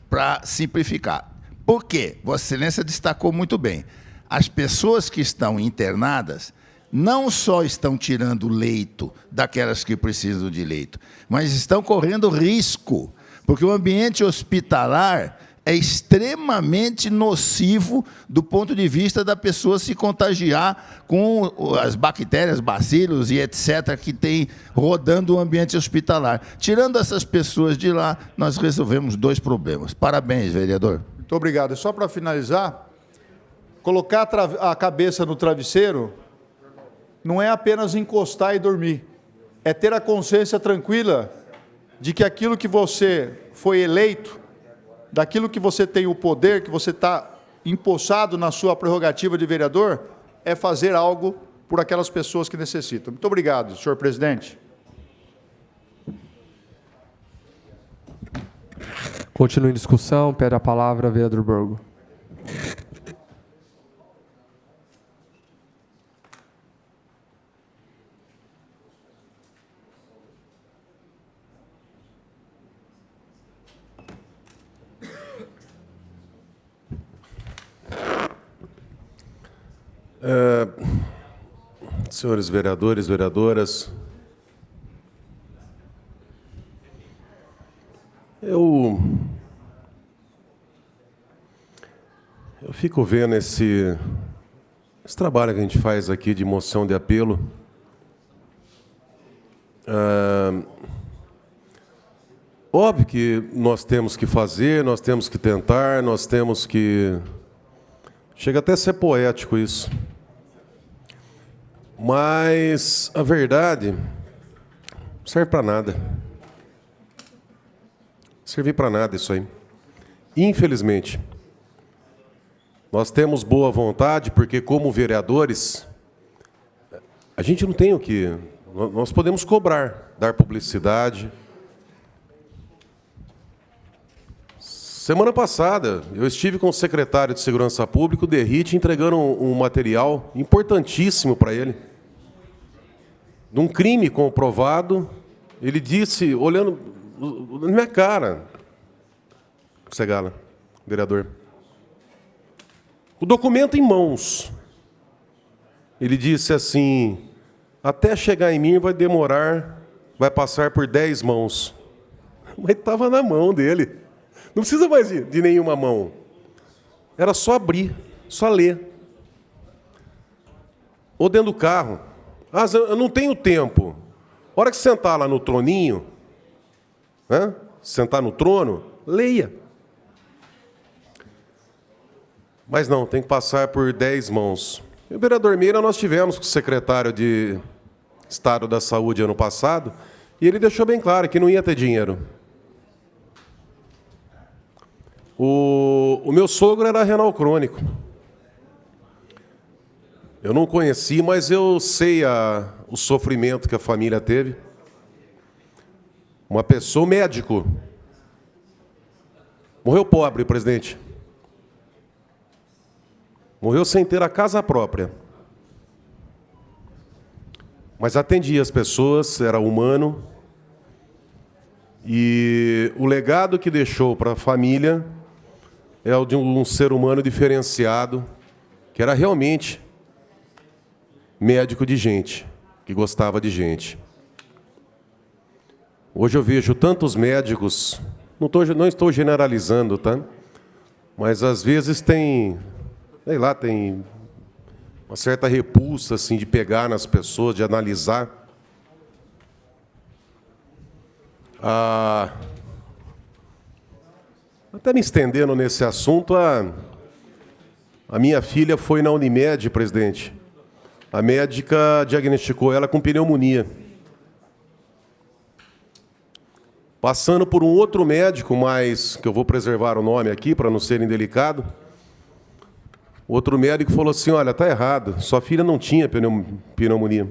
para simplificar. Por quê? Vossa Excelência destacou muito bem. As pessoas que estão internadas não só estão tirando leito daquelas que precisam de leito, mas estão correndo risco, porque o ambiente hospitalar é extremamente nocivo do ponto de vista da pessoa se contagiar com as bactérias, bacilos e etc. que tem rodando o ambiente hospitalar. Tirando essas pessoas de lá, nós resolvemos 2 problemas. Parabéns, vereador. Muito obrigado. Só para finalizar, colocar a cabeça no travesseiro não é apenas encostar e dormir. É ter a consciência tranquila de que aquilo que você foi eleito, daquilo que você tem o poder, que você está empossado na sua prerrogativa de vereador, é fazer algo por aquelas pessoas que necessitam. Muito obrigado, senhor presidente. Continua em discussão, pede a palavra, vereador Borgo. Senhores vereadores, vereadoras, eu fico vendo esse trabalho que a gente faz aqui de moção de apelo. Óbvio que nós temos que fazer, nós temos que tentar, nós temos que... Chega até a ser poético isso. Mas a verdade não serve para nada. Não serve para nada isso aí. Infelizmente. Nós temos boa vontade, porque como vereadores, a gente não tem o que... Nós podemos cobrar, dar publicidade. Semana passada, eu estive com o secretário de Segurança Pública, o Derrite, entregando um material importantíssimo para ele. De um crime comprovado, ele disse, olhando na minha cara, Segala, vereador, o documento em mãos. Ele disse assim, até chegar em mim vai demorar, vai passar por 10 mãos. Mas estava na mão dele. Não precisa mais de nenhuma mão. Era só abrir, só ler. Ou dentro do carro. Ah, eu não tenho tempo. A hora que sentar lá no troninho, né? Sentar no trono, leia. Mas não, tem que passar por 10 mãos. E o vereador Meira, nós tivemos com o secretário de Estado da Saúde ano passado, e ele deixou bem claro que não ia ter dinheiro. O meu sogro era renal crônico. Eu não conheci, mas eu sei o sofrimento que a família teve. Uma pessoa, médico. Morreu pobre, presidente. Morreu sem ter a casa própria. Mas atendia as pessoas, era humano. E o legado que deixou para a família é o de um ser humano diferenciado, que era realmente médico de gente, que gostava de gente. Hoje eu vejo tantos médicos, não estou generalizando, tá? Mas às vezes tem, sei lá, tem uma certa repulsa assim, de pegar nas pessoas, de analisar. Até me estendendo nesse assunto, a minha filha foi na Unimed, presidente. A médica diagnosticou ela com pneumonia. Passando por um outro médico, mas que eu vou preservar o nome aqui para não ser indelicado, outro médico falou assim, olha, está errado, sua filha não tinha pneumonia.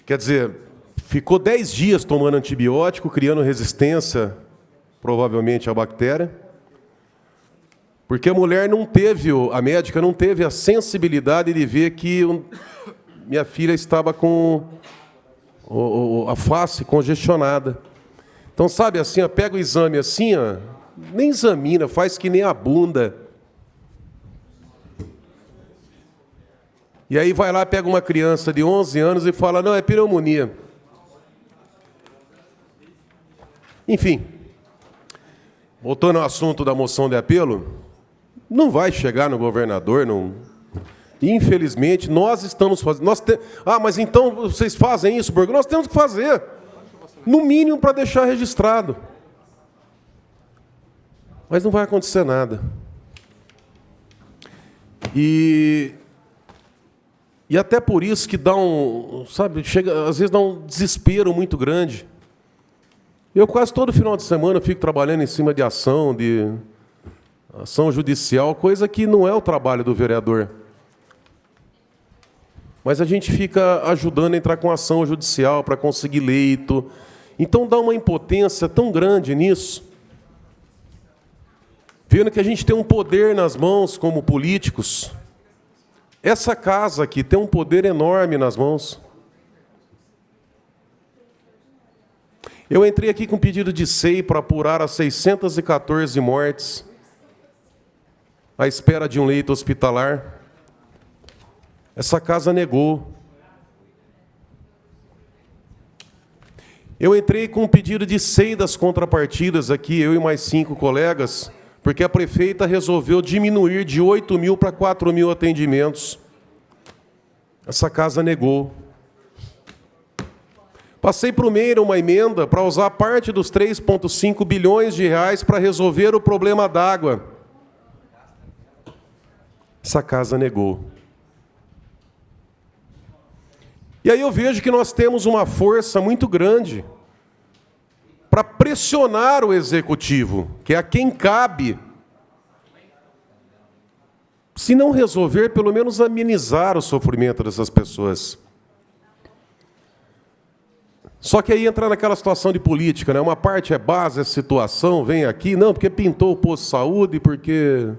Quer dizer, ficou 10 dias tomando antibiótico, criando resistência, provavelmente, à bactéria, porque a mulher não teve, a médica não teve a sensibilidade de ver que minha filha estava com a face congestionada. Então, sabe assim, pega o exame assim, nem examina, faz que nem a bunda. E aí vai lá, pega uma criança de 11 anos e fala, não, é pneumonia. Enfim, voltando ao assunto da moção de apelo, não vai chegar no governador, não. Infelizmente, nós estamos fazendo... mas então vocês fazem isso, porque nós temos que fazer, no mínimo para deixar registrado. Mas não vai acontecer nada. E até por isso que dá às vezes dá um desespero muito grande. Eu quase todo final de semana fico trabalhando em cima de ação judicial, coisa que não é o trabalho do vereador. Mas a gente fica ajudando a entrar com ação judicial para conseguir leito. Então dá uma impotência tão grande nisso. Vendo que a gente tem um poder nas mãos como políticos. Essa casa aqui tem um poder enorme nas mãos. Eu entrei aqui com pedido de SEI para apurar as 614 mortes à espera de um leito hospitalar. Essa casa negou. Eu entrei com um pedido de 6 das contrapartidas aqui, eu e mais 5 colegas, porque a prefeita resolveu diminuir de 8.000 para 4.000 atendimentos. Essa casa negou. Passei para o Meira uma emenda para usar parte dos 3,5 bilhões de reais para resolver o problema d'água. Essa casa negou. E aí eu vejo que nós temos uma força muito grande para pressionar o executivo, que é a quem cabe, se não resolver, pelo menos amenizar o sofrimento dessas pessoas. Só que aí entra naquela situação de política, né? Uma parte é base, é situação, vem aqui, não, porque pintou o posto de saúde, porque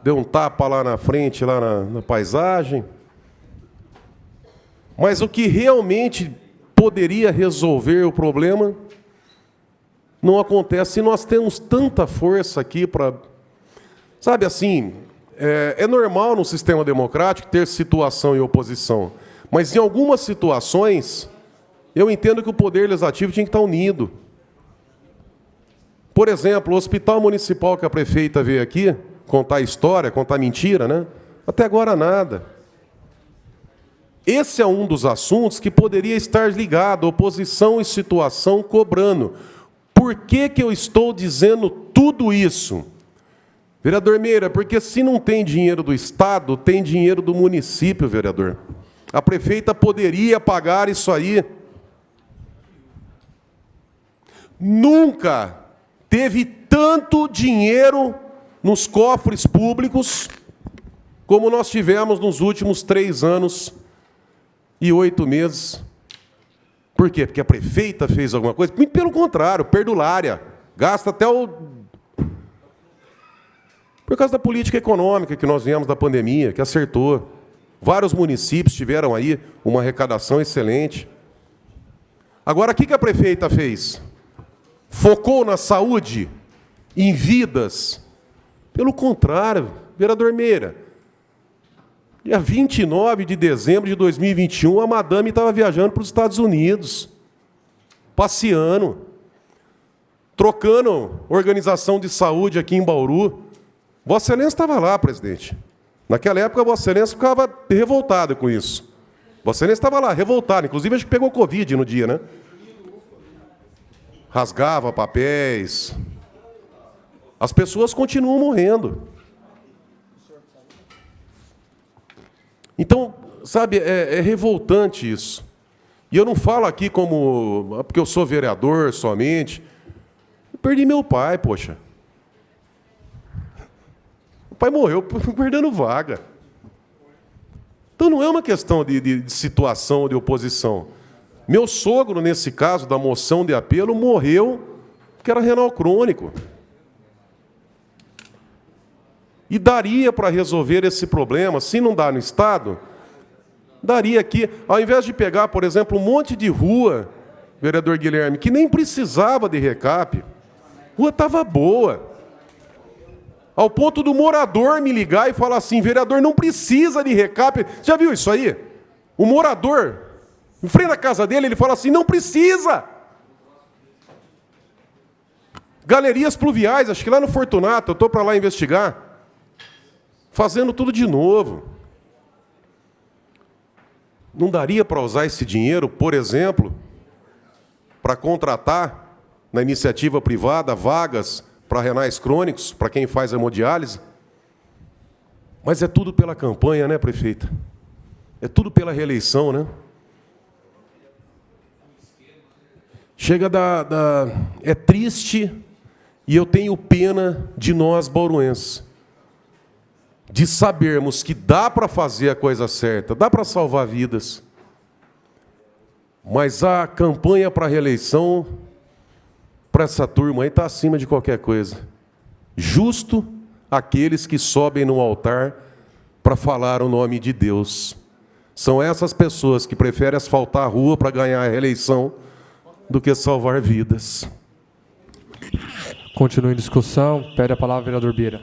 deu um tapa lá na frente, lá na paisagem. Mas o que realmente poderia resolver o problema não acontece. E nós temos tanta força aqui para... Sabe assim, é normal no sistema democrático ter situação e oposição. Mas em algumas situações, eu entendo que o Poder Legislativo tinha que estar unido. Por exemplo, o hospital municipal que a prefeita veio aqui contar história, contar mentira, né? Até agora nada. Esse é um dos assuntos que poderia estar ligado, oposição e situação cobrando. Por que que eu estou dizendo tudo isso? Vereador Meira, porque se não tem dinheiro do Estado, tem dinheiro do município, vereador. A prefeita poderia pagar isso aí. Nunca teve tanto dinheiro nos cofres públicos como nós tivemos nos últimos 3 anos e 8 meses. Por quê? Porque a prefeita fez alguma coisa? Muito pelo contrário, perdulária. Gasta até o... Por causa da política econômica que nós viemos da pandemia, que acertou. Vários municípios tiveram aí uma arrecadação excelente. Agora, o que a prefeita fez? Focou na saúde, em vidas. Pelo contrário, vereador Meira, dia 29 de dezembro de 2021, a madame estava viajando para os Estados Unidos, passeando, trocando organização de saúde aqui em Bauru. Vossa Excelência estava lá, presidente. Naquela época, Vossa Excelência ficava revoltada com isso. Vossa Excelência estava lá, revoltada. Inclusive, acho que pegou Covid no dia, né? Rasgava papéis. As pessoas continuam morrendo. Então, sabe, é revoltante isso. E eu não falo aqui como... porque eu sou vereador somente. Eu perdi meu pai, poxa. O pai morreu perdendo vaga. Então não é uma questão de situação ou de oposição. Meu sogro, nesse caso da moção de apelo, morreu porque era renal crônico. E daria para resolver esse problema, se não dá no Estado, daria aqui, ao invés de pegar, por exemplo, um monte de rua, vereador Guilherme, que nem precisava de recap, a rua estava boa. Ao ponto do morador me ligar e falar assim, vereador, não precisa de recap. Já viu isso aí? O morador, em frente à casa dele, ele fala assim, não precisa. Galerias pluviais, acho que lá no Fortunato, eu estou para lá investigar, fazendo tudo de novo. Não daria para usar esse dinheiro, por exemplo, para contratar na iniciativa privada vagas para renais crônicos, para quem faz hemodiálise? Mas é tudo pela campanha, né, prefeita? É tudo pela reeleição, né? Chega é triste e eu tenho pena de nós bauruenses, de sabermos que dá para fazer a coisa certa, dá para salvar vidas, mas a campanha para a reeleição, para essa turma aí, está acima de qualquer coisa. Justo aqueles que sobem no altar para falar o nome de Deus. São essas pessoas que preferem asfaltar a rua para ganhar a reeleição do que salvar vidas. Continua em discussão. Pede a palavra, vereador Bira.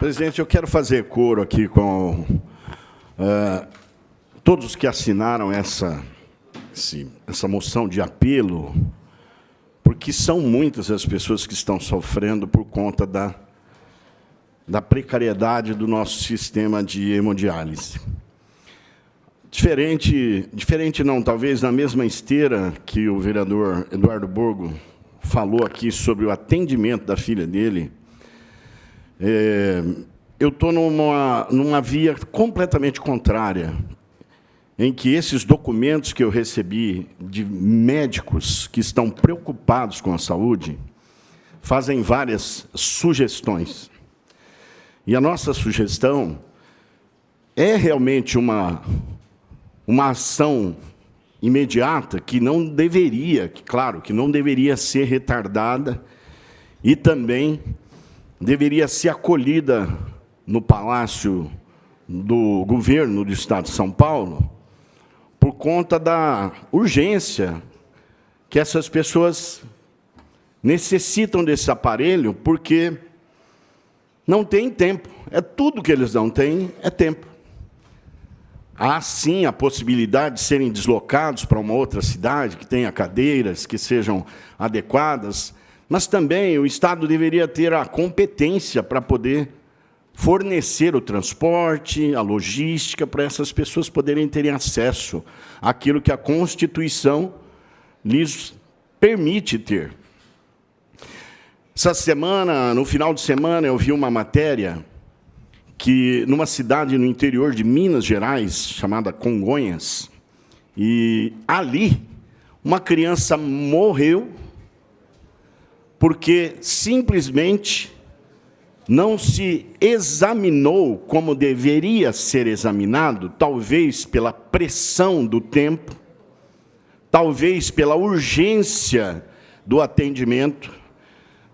Presidente, eu quero fazer coro aqui com todos que assinaram essa moção de apelo, porque são muitas as pessoas que estão sofrendo por conta da precariedade do nosso sistema de hemodiálise. Diferente não, talvez na mesma esteira que o vereador Eduardo Borgo falou aqui sobre o atendimento da filha dele, eu estou numa via completamente contrária, em que esses documentos que eu recebi de médicos que estão preocupados com a saúde fazem várias sugestões. E a nossa sugestão é realmente uma ação imediata que não deveria, claro, que não deveria ser retardada e também deveria ser acolhida no Palácio do Governo do Estado de São Paulo, por conta da urgência que essas pessoas necessitam desse aparelho, porque não tem tempo. É tudo que eles não têm, é tempo. Há, sim, a possibilidade de serem deslocados para uma outra cidade, que tenha cadeiras que sejam adequadas, mas também o Estado deveria ter a competência para poder fornecer o transporte, a logística, para essas pessoas poderem terem acesso àquilo que a Constituição lhes permite ter. Essa semana, no final de semana, eu vi uma matéria que, numa cidade no interior de Minas Gerais, chamada Congonhas, e ali, uma criança morreu porque simplesmente não se examinou como deveria ser examinado, talvez pela pressão do tempo, talvez pela urgência do atendimento,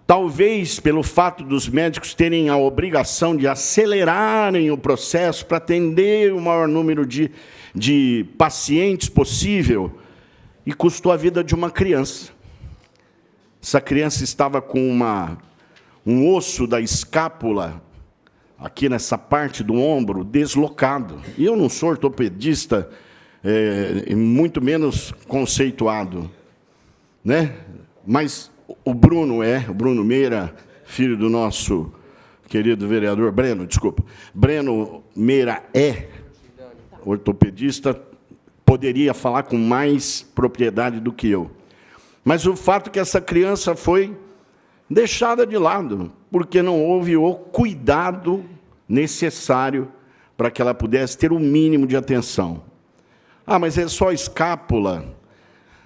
talvez pelo fato dos médicos terem a obrigação de acelerarem o processo para atender o maior número de pacientes possível, e custou a vida de uma criança. Essa criança estava com um osso da escápula, aqui nessa parte do ombro, deslocado. E eu não sou ortopedista, muito menos conceituado, né? Mas o Bruno Meira, filho do nosso querido vereador, Breno Meira ortopedista, poderia falar com mais propriedade do que eu. Mas o fato é que essa criança foi deixada de lado, porque não houve o cuidado necessário para que ela pudesse ter o mínimo de atenção. Ah, mas é só escápula.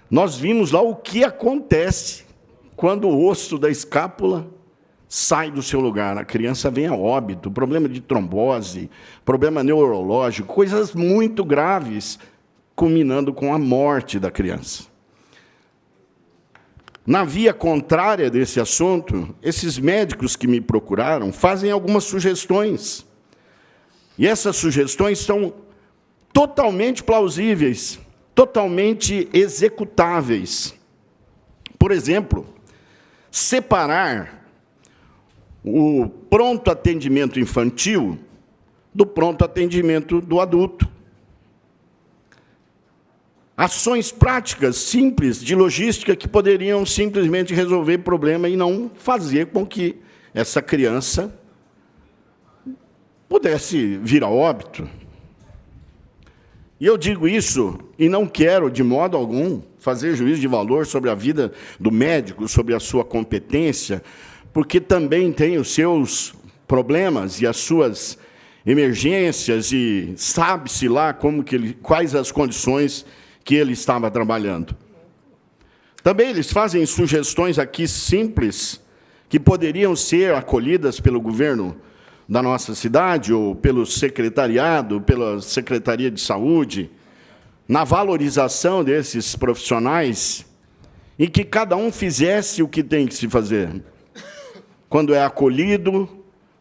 Nós vimos lá o que acontece quando o osso da escápula sai do seu lugar. A criança vem a óbito, problema de trombose, problema neurológico, coisas muito graves, culminando com a morte da criança. Na via contrária desse assunto, esses médicos que me procuraram fazem algumas sugestões. E essas sugestões são totalmente plausíveis, totalmente executáveis. Por exemplo, separar o pronto atendimento infantil do pronto atendimento do adulto. Ações práticas, simples, de logística, que poderiam simplesmente resolver o problema e não fazer com que essa criança pudesse vir a óbito. E eu digo isso e não quero, de modo algum, fazer juízo de valor sobre a vida do médico, sobre a sua competência, porque também tem os seus problemas e as suas emergências, e sabe-se lá quais as condições que ele estava trabalhando. Também eles fazem sugestões aqui simples, que poderiam ser acolhidas pelo governo da nossa cidade, ou pelo secretariado, pela Secretaria de Saúde, na valorização desses profissionais, e que cada um fizesse o que tem que se fazer. Quando é acolhido,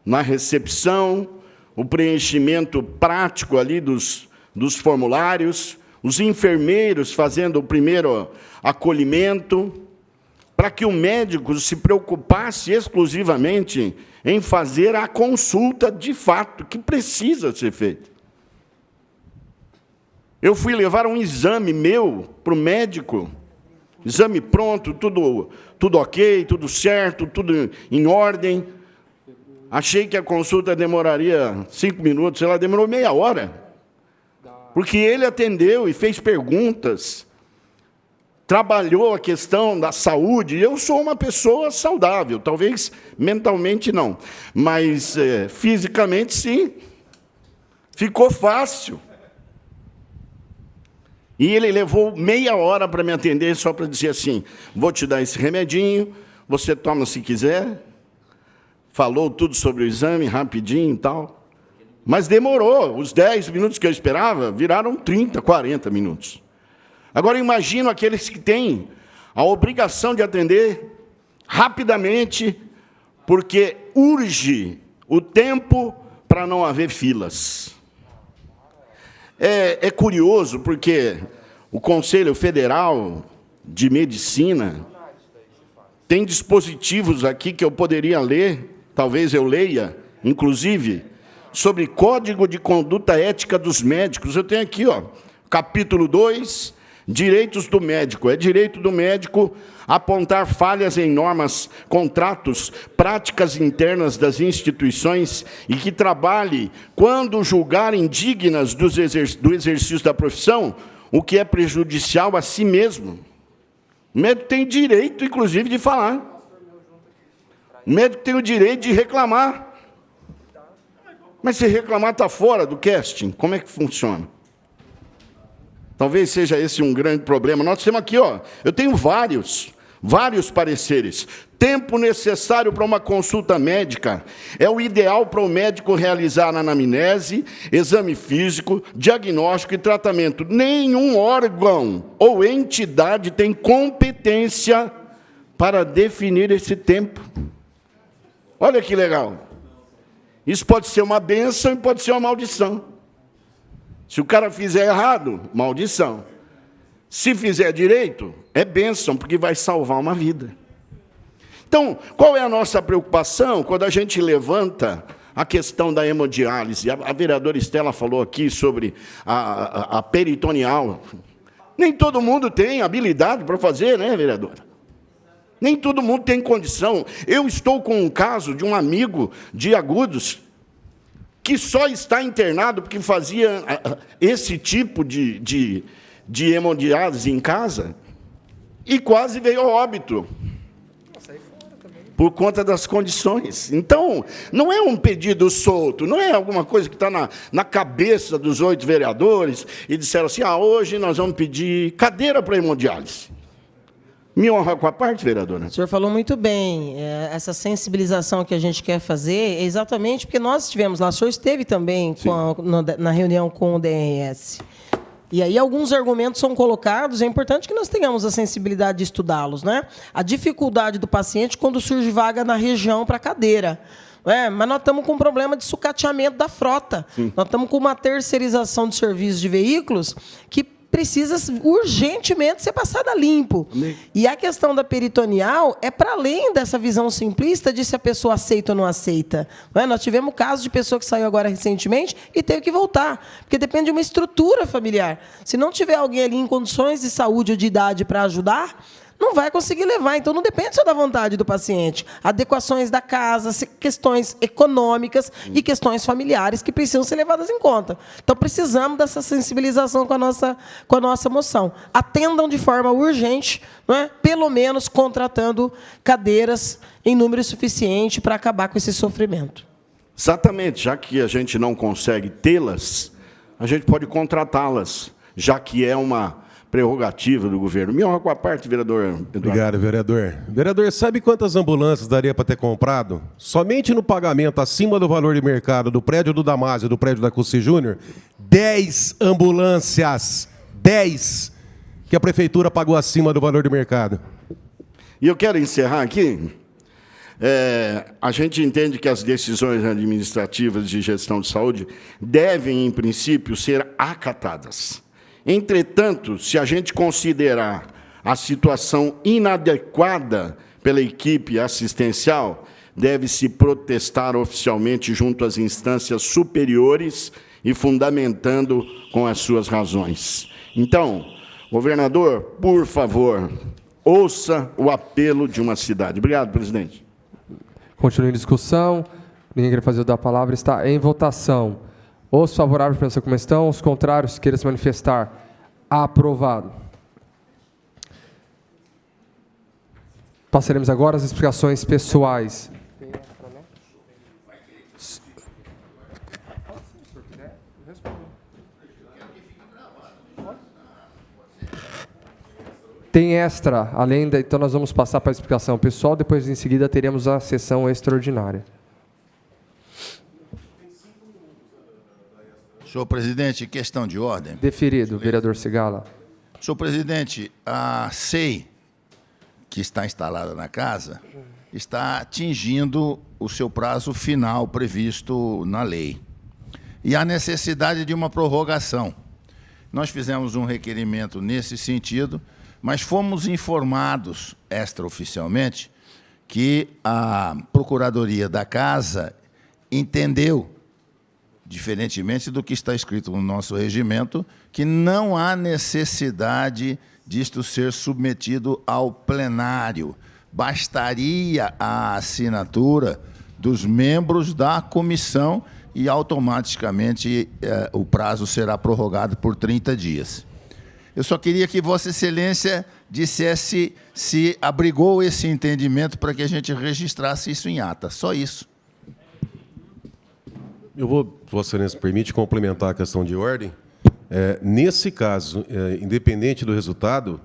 na recepção, o preenchimento prático ali dos formulários, os enfermeiros fazendo o primeiro acolhimento, para que o médico se preocupasse exclusivamente em fazer a consulta de fato, que precisa ser feita. Eu fui levar um exame meu para o médico, exame pronto, tudo ok, tudo certo, tudo em ordem. Achei que a consulta demoraria 5 minutos, ela demorou meia hora. Porque ele atendeu e fez perguntas, trabalhou a questão da saúde. Eu sou uma pessoa saudável, talvez mentalmente não, mas fisicamente sim. Ficou fácil. E ele levou meia hora para me atender, só para dizer assim, vou te dar esse remedinho, você toma se quiser. Falou tudo sobre o exame, rapidinho e tal. Mas demorou, os 10 minutos que eu esperava viraram 30, 40 minutos. Agora imagino aqueles que têm a obrigação de atender rapidamente, porque urge o tempo para não haver filas. É curioso, porque o Conselho Federal de Medicina tem dispositivos aqui que eu poderia ler, talvez eu leia, inclusive, sobre Código de Conduta Ética dos Médicos. Eu tenho aqui, capítulo 2, Direitos do Médico. É direito do médico apontar falhas em normas, contratos, práticas internas das instituições e que trabalhe, quando julgar indignas do exercício da profissão, o que é prejudicial a si mesmo. O médico tem direito, inclusive, de falar. O médico tem o direito de reclamar. Mas se reclamar está fora do casting, como é que funciona? Talvez seja esse um grande problema. Nós temos aqui, eu tenho vários pareceres. Tempo necessário para uma consulta médica é o ideal para o médico realizar anamnese, exame físico, diagnóstico e tratamento. Nenhum órgão ou entidade tem competência para definir esse tempo. Olha que legal. Isso pode ser uma bênção e pode ser uma maldição. Se o cara fizer errado, maldição. Se fizer direito, é bênção, porque vai salvar uma vida. Então, qual é a nossa preocupação quando a gente levanta a questão da hemodiálise? A vereadora Estela falou aqui sobre a peritoneal. Nem todo mundo tem habilidade para fazer, né, vereadora? Nem todo mundo tem condição. Eu estou com um caso de um amigo de Agudos que só está internado porque fazia esse tipo de hemodiálise em casa e quase veio ao óbito por conta das condições. Então, não é um pedido solto, não é alguma coisa que está na cabeça dos 8 vereadores e disseram assim, hoje nós vamos pedir cadeira para hemodiálise. Me honra com a parte, vereadora. O senhor falou muito bem. Essa sensibilização que a gente quer fazer é exatamente porque nós estivemos lá. O senhor esteve também na reunião com o DRS. E aí alguns argumentos são colocados. É importante que nós tenhamos a sensibilidade de estudá-los, né? A dificuldade do paciente quando surge vaga na região para cadeira. Mas nós estamos com um problema de sucateamento da frota. Sim. Nós estamos com uma terceirização de serviços de veículos que precisa urgentemente ser passada limpo. E a questão da peritoneal é para além dessa visão simplista de se a pessoa aceita ou não aceita. Nós tivemos caso de pessoa que saiu agora recentemente e teve que voltar, porque depende de uma estrutura familiar. Se não tiver alguém ali em condições de saúde ou de idade para ajudar, não vai conseguir levar. Então, não depende só da vontade do paciente. Adequações da casa, questões econômicas e questões familiares que precisam ser levadas em conta. Então, precisamos dessa sensibilização com a nossa moção. Atendam de forma urgente, pelo menos contratando cadeiras em número suficiente para acabar com esse sofrimento. Exatamente. Já que a gente não consegue tê-las, a gente pode contratá-las, já que é uma prerrogativa do governo. Me honra com a parte, vereador Eduardo. Obrigado, vereador. Vereador, sabe quantas ambulâncias daria para ter comprado? Somente no pagamento acima do valor de mercado do prédio do Damásio e do prédio da Cussi Júnior, 10 ambulâncias. 10 que a prefeitura pagou acima do valor de mercado. E eu quero encerrar aqui. A gente entende que as decisões administrativas de gestão de saúde devem, em princípio, ser acatadas. Entretanto, se a gente considerar a situação inadequada pela equipe assistencial, deve-se protestar oficialmente junto às instâncias superiores e fundamentando com as suas razões. Então, governador, por favor, ouça o apelo de uma cidade. Obrigado, presidente. Continue em discussão. Ninguém quer fazer o da palavra. Está em votação. Os favoráveis para essa comissão, os contrários, queiram se manifestar. Aprovado. Passaremos agora às explicações pessoais. Tem extra, além da... Então, nós vamos passar para a explicação pessoal, depois, em seguida, teremos a sessão extraordinária. Senhor presidente, questão de ordem. Deferido, vereador Cigala. Senhor presidente, a SEI, que está instalada na casa, está atingindo o seu prazo final previsto na lei. E há necessidade de uma prorrogação. Nós fizemos um requerimento nesse sentido, mas fomos informados extraoficialmente que a Procuradoria da Casa entendeu, diferentemente do que está escrito no nosso regimento, que não há necessidade disto ser submetido ao plenário. Bastaria a assinatura dos membros da comissão e automaticamente o prazo será prorrogado por 30 dias. Eu só queria que Vossa Excelência dissesse se abrigou esse entendimento para que a gente registrasse isso em ata. Só isso. Eu vou, Vossa Excelência permite, complementar a questão de ordem. Nesse caso, independente do resultado,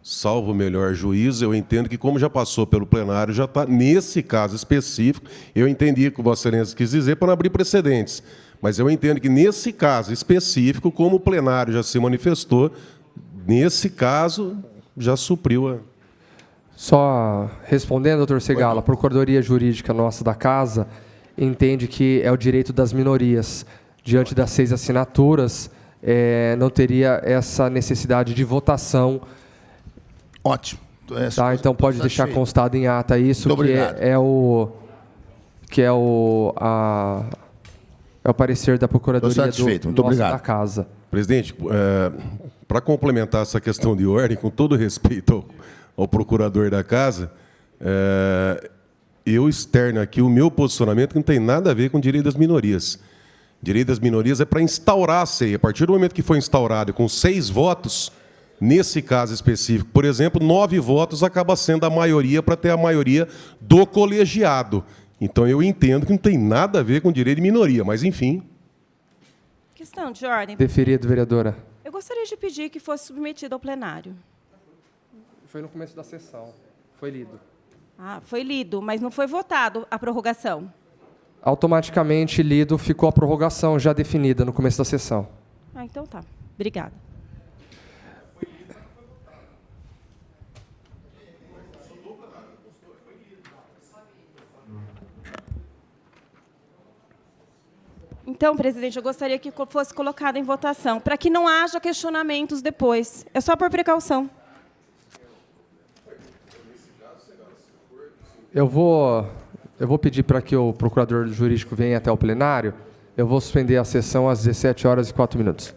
salvo o melhor juízo, eu entendo que, como já passou pelo plenário, já está, nesse caso específico, eu entendi que Vossa Excelência quis dizer para não abrir precedentes. Mas eu entendo que, nesse caso específico, como o plenário já se manifestou, nesse caso, já supriu a... Só respondendo, doutor Cigala, a Procuradoria Jurídica nossa da Casa entende que é o direito das minorias. Diante das 6 assinaturas, não teria essa necessidade de votação. Ótimo. Tá, então pode deixar constado em ata isso, que é o parecer da Procuradoria da Casa. Presidente, para complementar essa questão de ordem, com todo respeito ao procurador da Casa, eu externo aqui o meu posicionamento, que não tem nada a ver com o direito das minorias. Direito das minorias é para instaurar a SEI. A partir do momento que foi instaurado com 6 votos, nesse caso específico, por exemplo, 9 votos acaba sendo a maioria para ter a maioria do colegiado. Então, eu entendo que não tem nada a ver com direito de minoria, mas, enfim... Questão de ordem. Deferido, vereadora. Eu gostaria de pedir que fosse submetido ao plenário. Foi no começo da sessão. Foi lido. Ah, foi lido, mas não foi votado a prorrogação. Automaticamente lido, ficou a prorrogação já definida no começo da sessão. Ah, então tá. Obrigada. Então, presidente, eu gostaria que fosse colocado em votação, para que não haja questionamentos depois. É só por precaução. Eu vou pedir para que o procurador jurídico venha até o plenário. Eu vou suspender a sessão às 17h04.